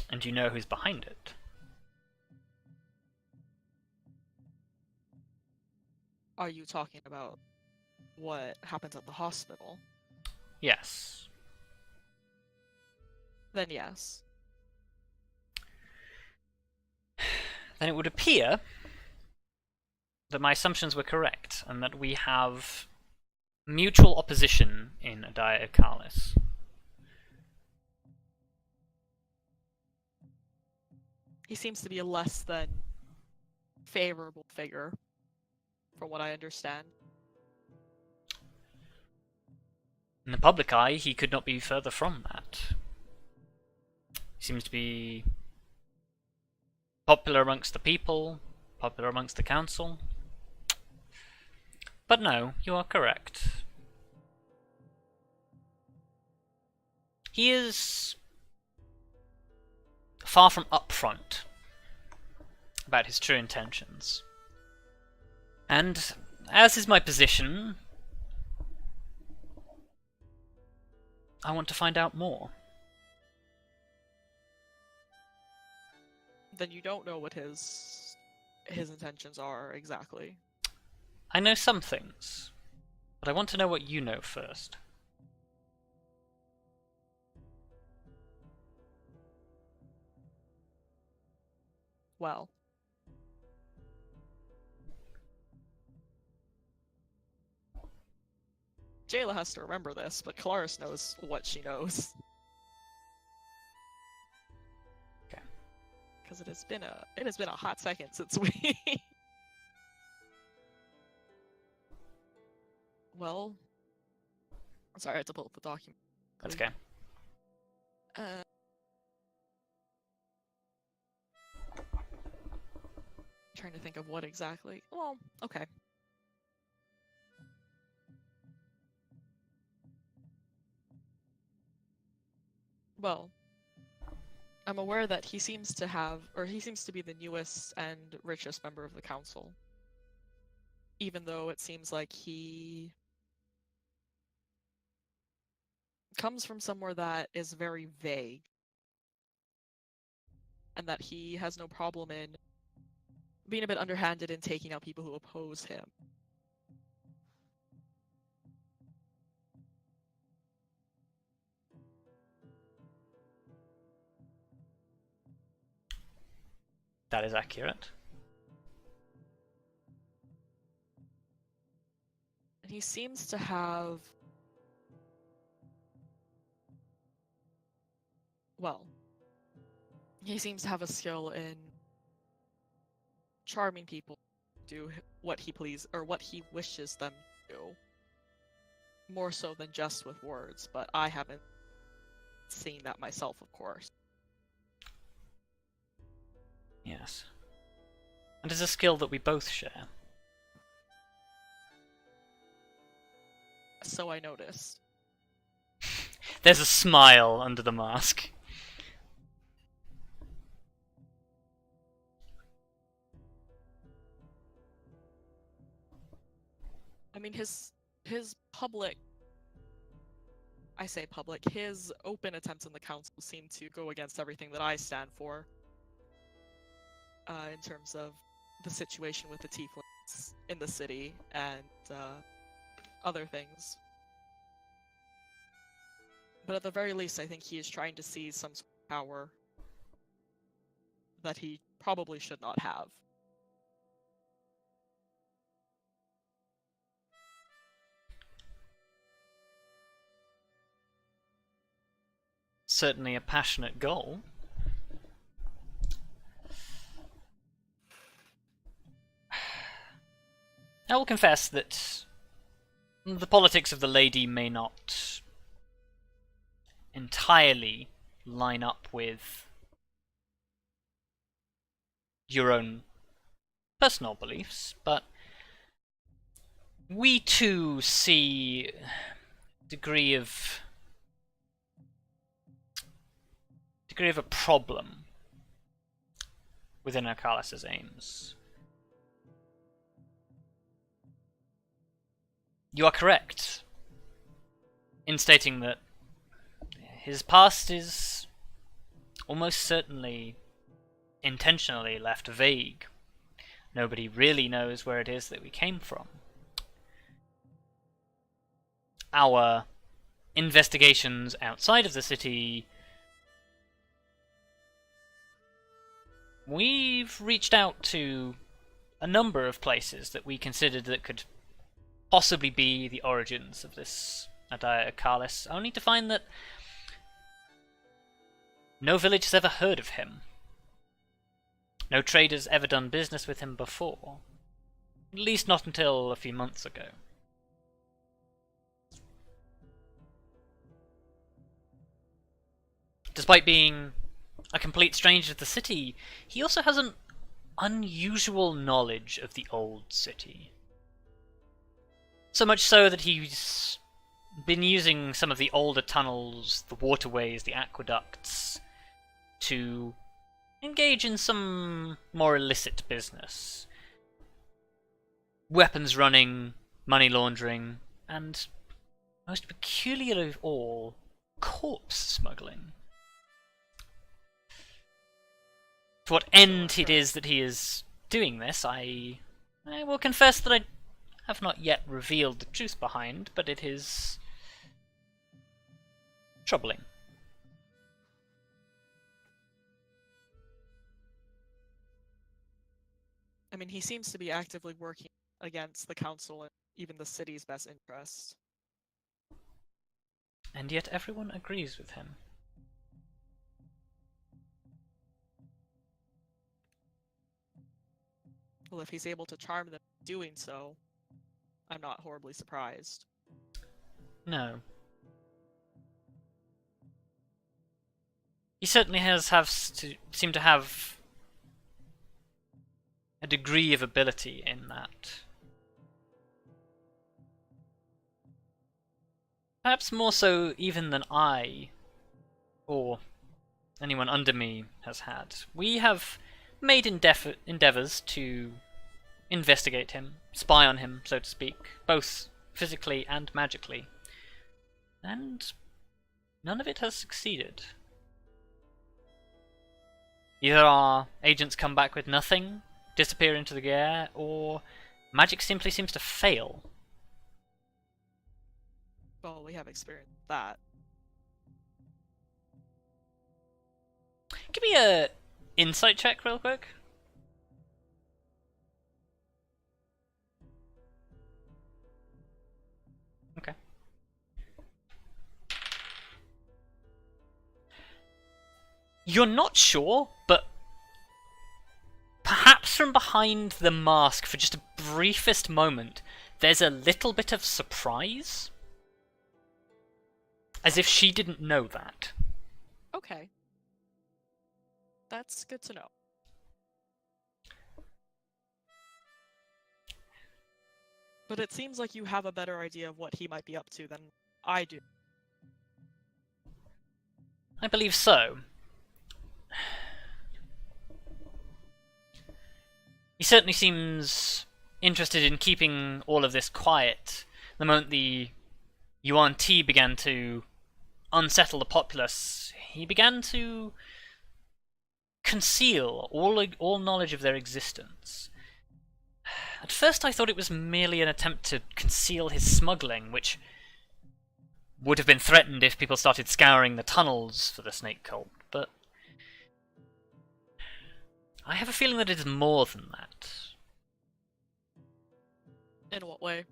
And you know who's behind it. Are you talking about what happens at the hospital? Yes. Then yes. Then it would appear that my assumptions were correct, and that we have mutual opposition in Kelariis. He seems to be a less than favorable figure, from what I understand. In the public eye, he could not be further from that. He seems to be popular amongst the people, popular amongst the council. But no, you are correct. He is far from upfront about his true intentions. And, as is my position, I want to find out more. Then you don't know what his intentions are exactly. I know some things, but I want to know what you know first. Well, Jayla has to remember this, but Kelariis knows what she knows. Okay. Because it has been a hot second since we. Well, sorry, I had to pull up the document. That's okay. Trying to think of what exactly. Well, okay. Well, I'm aware that he seems to be the newest and richest member of the council. Even though it seems like he comes from somewhere that is very vague. And that he has no problem in being a bit underhanded in taking out people who oppose him. That is accurate. And he seems to have... Well, he seems to have a skill in charming people to do what he pleases, or what he wishes them to do. More so than just with words, but I haven't seen that myself, of course. Yes. And it's a skill that we both share. So I noticed. There's a smile under the mask. I mean, his public... I say public, his open attempts in the council seem to go against everything that I stand for. In terms of the situation with the tieflings in the city and other things. But at the very least, I think he is trying to seize some sort of power that he probably should not have. Certainly a passionate goal. I will confess that the politics of the lady may not entirely line up with your own personal beliefs, but we too see degree of a problem within Arcalis' aims. You are correct in stating that his past is almost certainly intentionally left vague. Nobody really knows where it is that we came from. Our investigations outside of the city, we've reached out to a number of places that we considered that could possibly be the origins of this Arcalis, only to find that no village has ever heard of him. No trader's ever done business with him before. At least not until a few months ago. Despite being a complete stranger to the city, he also has an unusual knowledge of the old city. So much so that he's been using some of the older tunnels, the waterways, the aqueducts, to engage in some more illicit business. Weapons running, money laundering, and, most peculiar of all, corpse smuggling. To what end it is that he is doing this, I will confess that I have not yet revealed the truth behind, but it is troubling. I mean, he seems to be actively working against the council and even the city's best interests. And yet everyone agrees with him. Well, if he's able to charm them doing so, I'm not horribly surprised. No. He certainly seem to have a degree of ability in that. Perhaps more so even than I, or anyone under me, has had. We have made endeavours to investigate him, spy on him, so to speak, both physically and magically. And none of it has succeeded. Either our agents come back with nothing, disappear into the air, or magic simply seems to fail. Well, we have experienced that. Give me a insight check real quick. Okay. You're not sure, but perhaps from behind the mask for just a briefest moment, there's a little bit of surprise. As if she didn't know that. Okay. That's good to know. But it seems like you have a better idea of what he might be up to than I do. I believe so. He certainly seems interested in keeping all of this quiet. The moment the Yuan Ti began to unsettle the populace, he began to conceal all knowledge of their existence. At first I thought it was merely an attempt to conceal his smuggling, which would have been threatened if people started scouring the tunnels for the snake cult, but I have a feeling that it is more than that. In what way?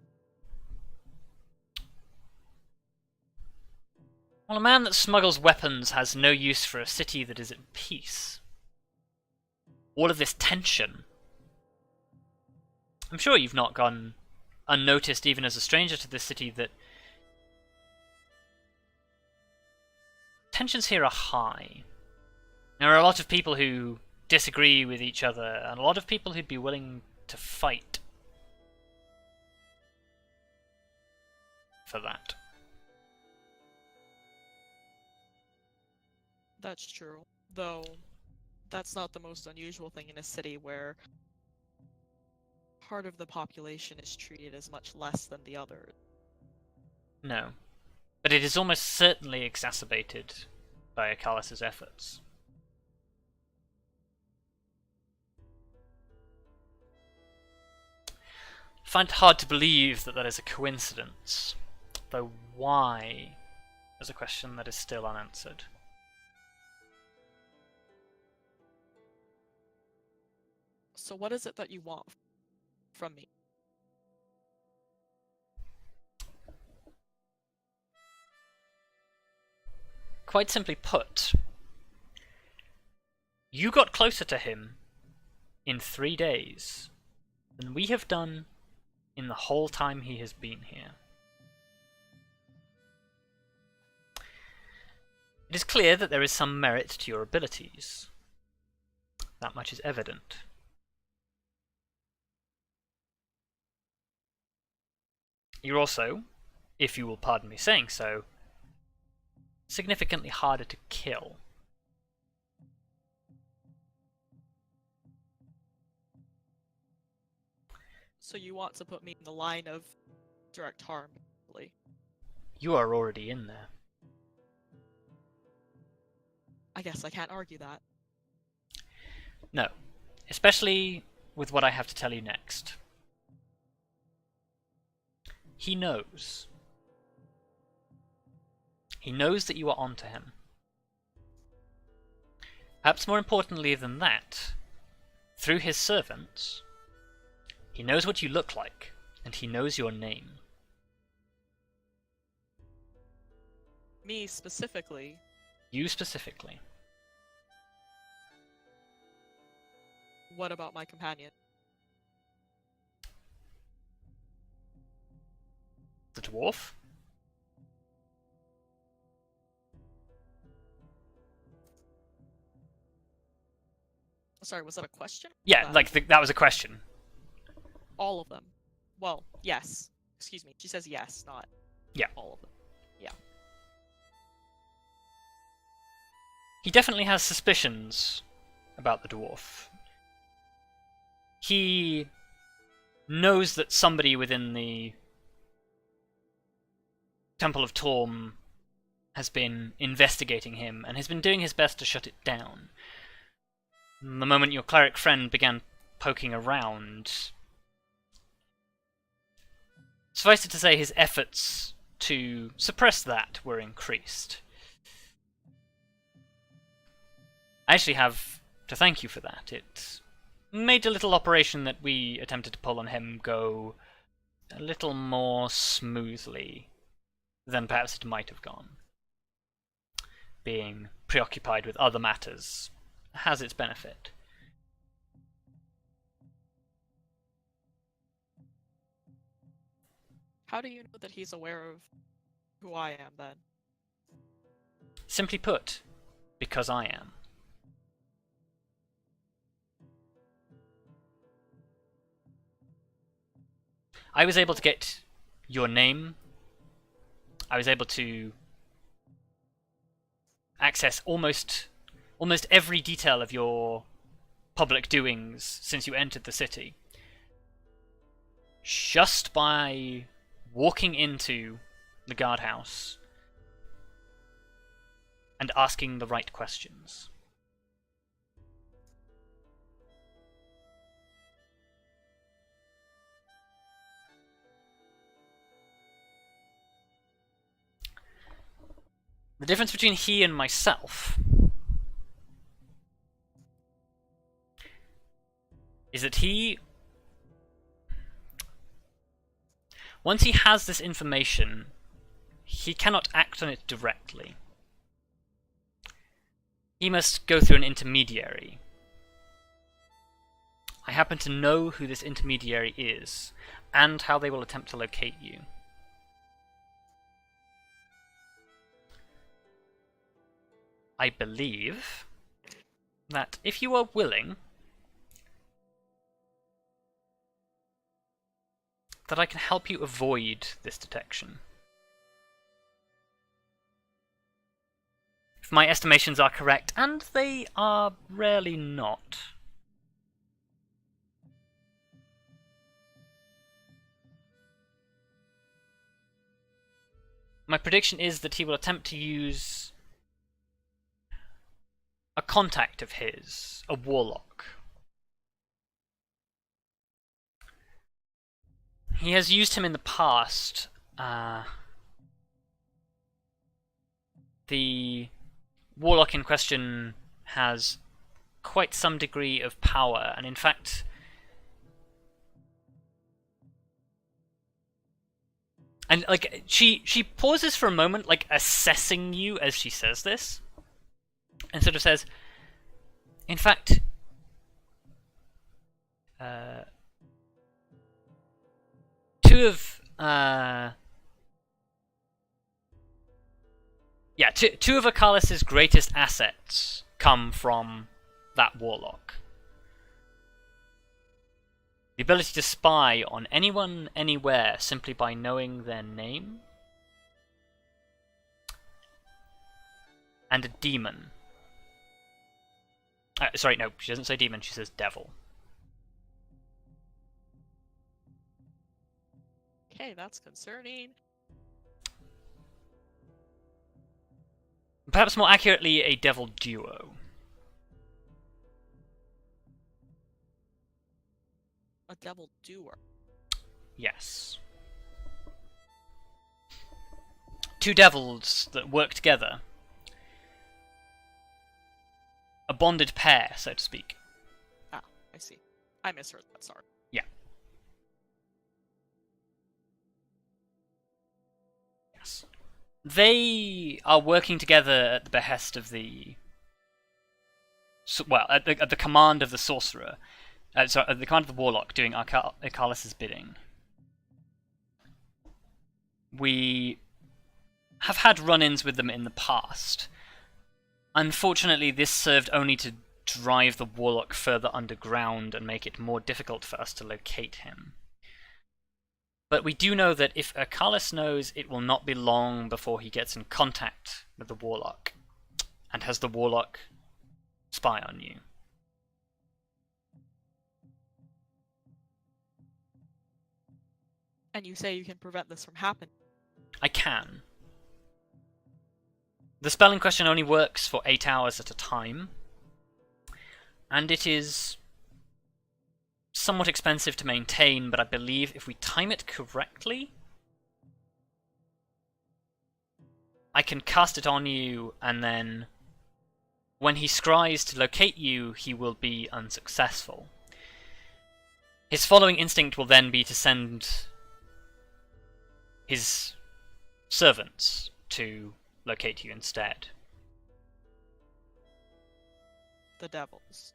Well, a man that smuggles weapons has no use for a city that is at peace. All of this tension. I'm sure you've not gone unnoticed even as a stranger to this city that tensions here are high. There are a lot of people who disagree with each other, and a lot of people who'd be willing to fight for that. That's true. Though, that's not the most unusual thing in a city where part of the population is treated as much less than the other. No. But it is almost certainly exacerbated by Akalis's efforts. I find it hard to believe that that is a coincidence, though why is a question that is still unanswered. So what is it that you want from me? Quite simply put, you got closer to him in 3 days than we have done in the whole time he has been here. It is clear that there is some merit to your abilities. That much is evident. You're also, if you will pardon me saying so, significantly harder to kill. So you want to put me in the line of direct harm, basically. You are already in there. I guess I can't argue that. No, especially with what I have to tell you next. He knows. He knows that you are onto him. Perhaps more importantly than that, through his servants, he knows what you look like, and he knows your name. Me specifically? You specifically. What about my companion? The dwarf? Sorry, was that a question? Yeah, that was a question. All of them. Well, yes. Excuse me. She says yes, not all of them. Yeah. He definitely has suspicions about the dwarf. He knows that somebody within the Temple of Torm has been investigating him and has been doing his best to shut it down. The moment your cleric friend began poking around, suffice it to say his efforts to suppress that were increased. I actually have to thank you for that. It made a little operation that we attempted to pull on him go a little more smoothly than perhaps it might have gone. Being preoccupied with other matters has its benefit. How do you know that he's aware of who I am, then? Simply put, because I am. I was able to get your name. I was able to access almost every detail of your public doings since you entered the city, just by walking into the guardhouse and asking the right questions. The difference between he and myself is that he, once he has this information, he cannot act on it directly. He must go through an intermediary. I happen to know who this intermediary is, and how they will attempt to locate you. I believe that if you are willing, that I can help you avoid this detection. If my estimations are correct, and they are rarely not. My prediction is that he will attempt to use a contact of his, a warlock. He has used him in the past. The warlock in question has quite some degree of power, and in fact, and like she pauses for a moment, like assessing you as she says this, and sort of says, in fact, two of Akalis's greatest assets come from that warlock. The ability to spy on anyone, anywhere, simply by knowing their name. And a demon. Sorry, no, she doesn't say demon, she says devil. Okay, that's concerning. Perhaps more accurately, a devil duo. A devil doer. Yes. Two devils that work together. A bonded pair, so to speak. Ah, I see. I misheard that, sorry. Yeah. Yes. They are working together at the behest of the... Well, at the command of the sorcerer. Sorry, at the command of the warlock, doing Akalis's bidding. We have had run-ins with them in the past. Unfortunately, this served only to drive the warlock further underground and make it more difficult for us to locate him. But we do know that if Akalis knows, it will not be long before he gets in contact with the warlock, and has the warlock spy on you. And you say you can prevent this from happening? I can. The spell in question only works for 8 hours at a time, and it is somewhat expensive to maintain, but I believe if we time it correctly, I can cast it on you, and then when he scries to locate you, he will be unsuccessful. His following instinct will then be to send his servants to locate you instead. The devils.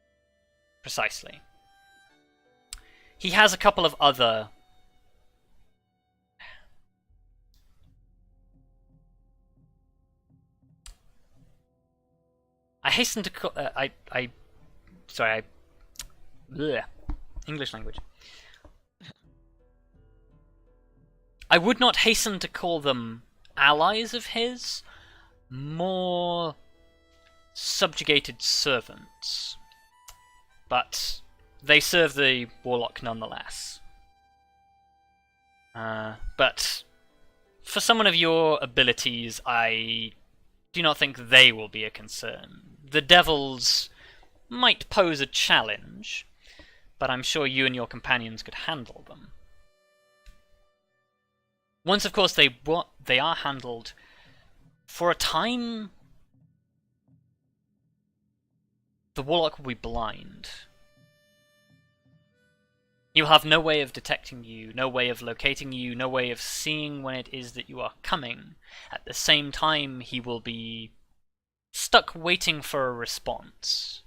Precisely. He has a couple of other... I hasten to call... Sorry, bleh. English language. I would not hasten to call them allies of his, more subjugated servants. But they serve the warlock nonetheless. But for someone of your abilities, I do not think they will be a concern. The devils might pose a challenge, but I'm sure you and your companions could handle them. Once, of course, they are handled, for a time, the warlock will be blind. You'll have no way of detecting you, no way of locating you, no way of seeing when it is that you are coming. At the same time, he will be stuck waiting for a response.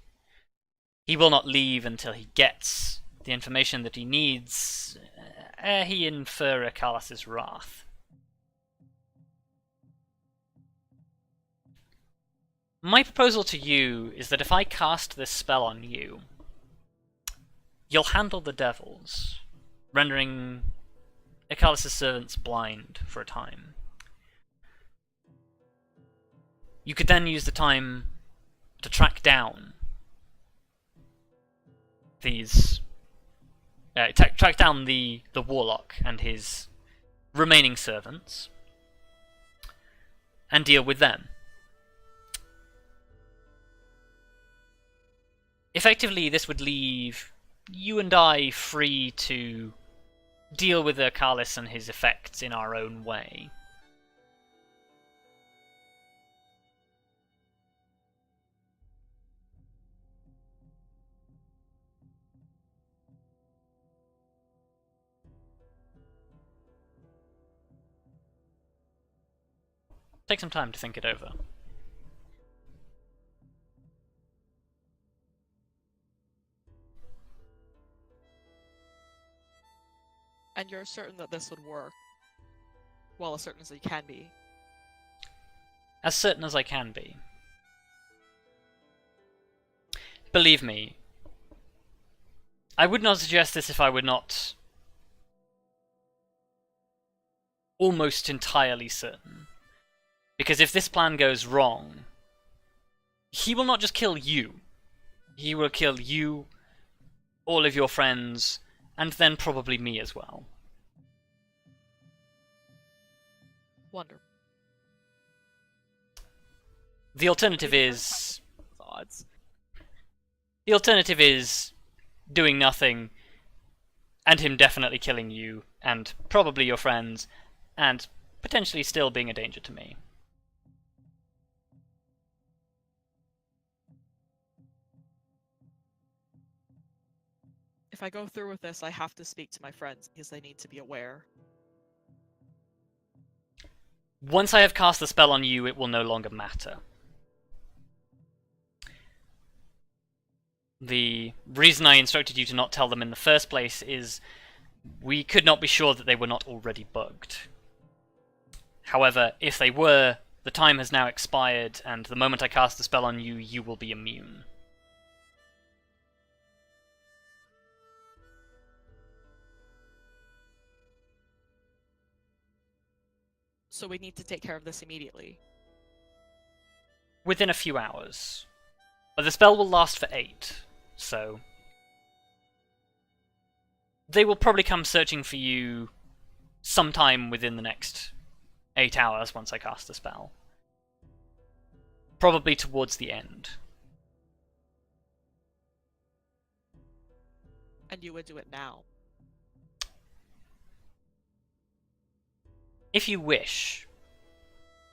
He will not leave until he gets the information that he needs, he infer Arkalis' wrath. My proposal to you is that if I cast this spell on you, you'll handle the devils, rendering Arkalis' servants blind for a time. You could then use the time to track down these... track down the warlock and his remaining servants, and deal with them. Effectively, this would leave you and I free to deal with Arkalis and his effects in our own way. Take some time to think it over. And you're certain that this would work? Well, as certain as you can be. As certain as I can be. Believe me, I would not suggest this if I were not almost entirely certain. Because if this plan goes wrong, he will not just kill you. He will kill you, all of your friends, and then probably me as well. Wonder. The alternative is... Odds. The alternative is doing nothing, and him definitely killing you, and probably your friends, and potentially still being a danger to me. If I go through with this, I have to speak to my friends, because they need to be aware. Once I have cast the spell on you, it will no longer matter. The reason I instructed you to not tell them in the first place is we could not be sure that they were not already bugged. However, if they were, the time has now expired, and the moment I cast the spell on you, you will be immune. So we need to take care of this immediately. Within a few hours. But the spell will last for 8, so... They will probably come searching for you sometime within the next 8 hours once I cast the spell. Probably towards the end. And you would do it now. If you wish.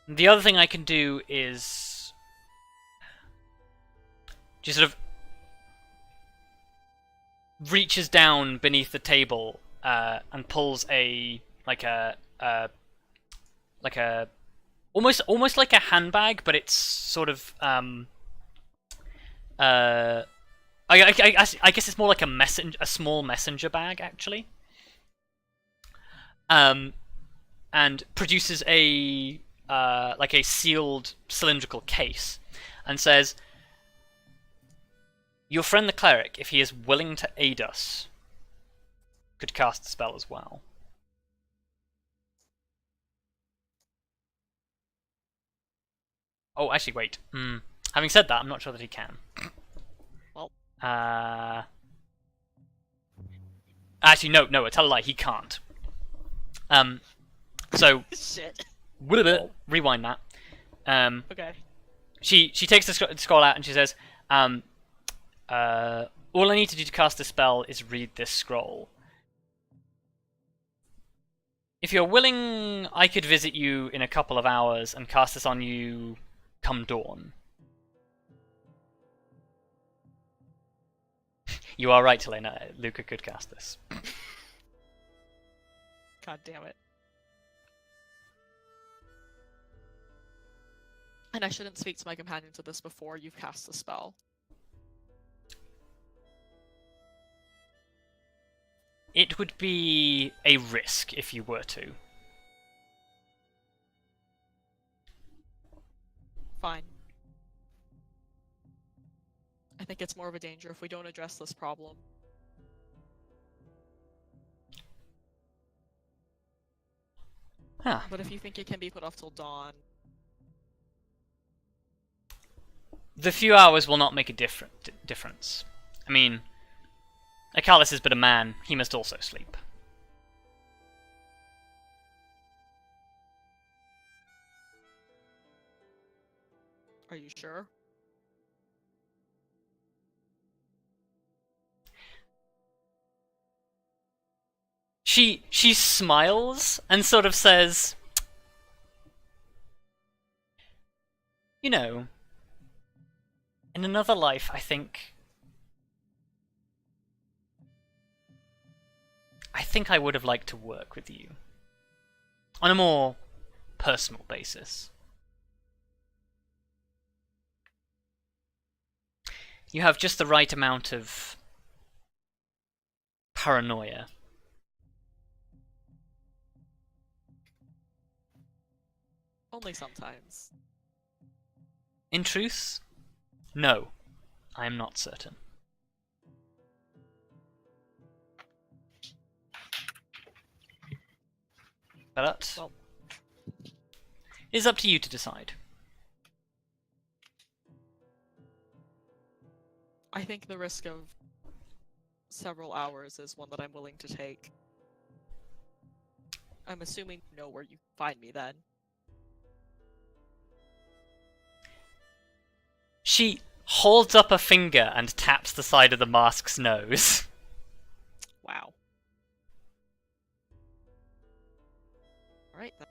The other thing I can do is just sort of reaches down beneath the table and pulls almost like a handbag, but it's sort of I guess it's more like a small messenger bag actually. And produces a sealed cylindrical case, and says, "Your friend the cleric, if he is willing to aid us, could cast the spell as well." Oh, actually, wait. Having said that, I'm not sure that he can. Well. Actually, no, I tell a lie, he can't. So, Shit. rewind that. Okay. She takes the scroll out and she says, "All I need to do to cast the spell is read this scroll. If you're willing, I could visit you in a couple of hours and cast this on you come dawn." You are right, Helena. Luka could cast this. God damn it. And I shouldn't speak to my companions of this before you've cast the spell. it would be a risk if you were to. Fine. I think it's more of a danger if we don't address this problem. Huh. But if you think it can be put off till dawn, The few hours will not make a difference. I mean, Aeverelle is but a man. He must also sleep. are you sure? She smiles and sort of says, you know, in another life, I think I would have liked to work with you on a more personal basis. You have just the right amount of paranoia. Only sometimes. In truth, no, I am not certain. But Well, it is up to you to decide. I think the risk of several hours is one that I'm willing to take. I'm assuming you know where you can find me then. She holds up a finger and taps the side of the mask's nose. Wow. Alright then.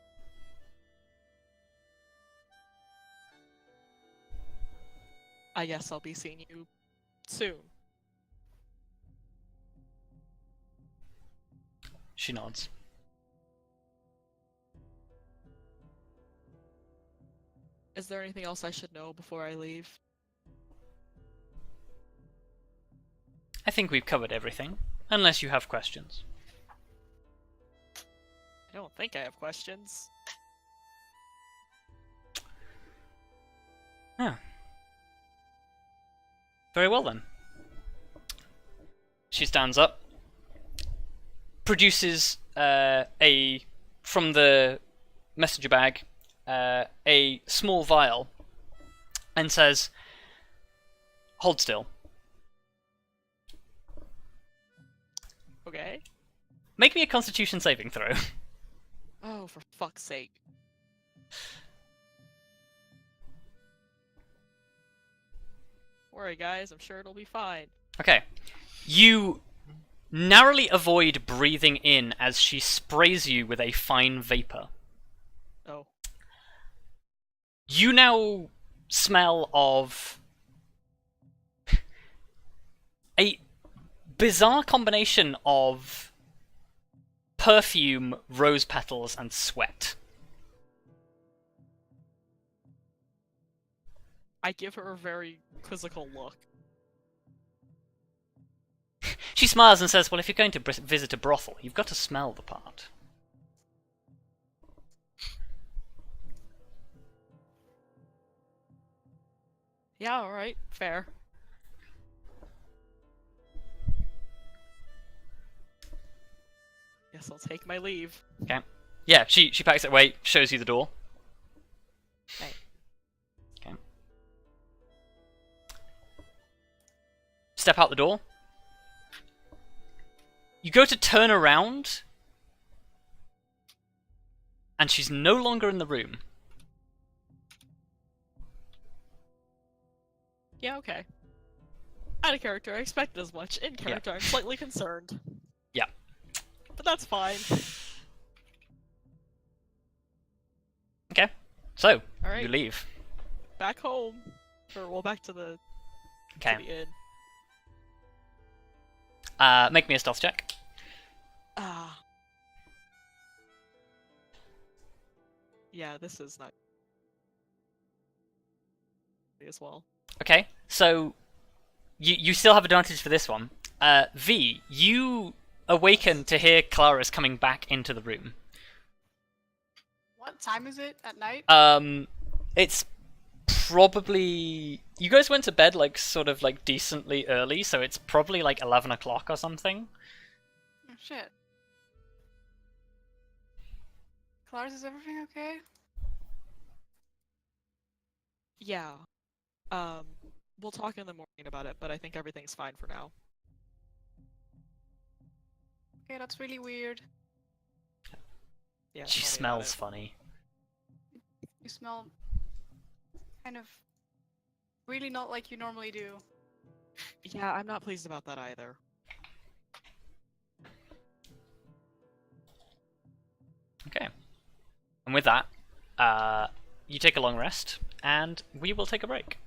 I guess I'll be seeing you soon. She nods. Is there anything else I should know before I leave? I think we've covered everything, unless you have questions. I don't think I have questions. Huh. Very well then. She stands up, produces from the messenger bag a small vial, and says, "Hold still. Okay. Make me a Constitution saving throw." Oh, for fuck's sake. Worry, guys, I'm sure it'll be fine. Okay. You narrowly avoid breathing in as she sprays you with a fine vapor. Oh. You now smell of a bizarre combination of perfume, rose petals, and sweat. I give her a very quizzical look. She smiles and says, "Well, if you're going to visit a brothel, you've got to smell the part." Yeah, alright, fair. Guess I'll take my leave. Okay. Yeah, she packs it away, shows you the door. Right. Okay. Step out the door. You go to turn around, and she's no longer in the room. Yeah, okay. Out of character, I expected as much. In character, I'm slightly concerned. Yeah. But that's fine. Okay. So, Alright. you leave. Back home. Or, well, back to the, to Okay. the inn. Make me a stealth check. Ah. Yeah, this is not... as well. Okay, so you still have advantage for this one. V, you awaken to hear Kelariis coming back into the room. What time is it at night? It's probably... You guys went to bed, like, sort of, like, decently early, so it's probably, like, 11 o'clock or something. Oh, shit. Kelariis, is everything okay? Yeah. We'll talk in the morning about it, but I think everything's fine for now. Okay, that's really weird. Yeah. She tell me about smells it. funny. You smell kind of really not like you normally do. Yeah, I'm not pleased about that either. Okay. And with that, you take a long rest, and we will take a break.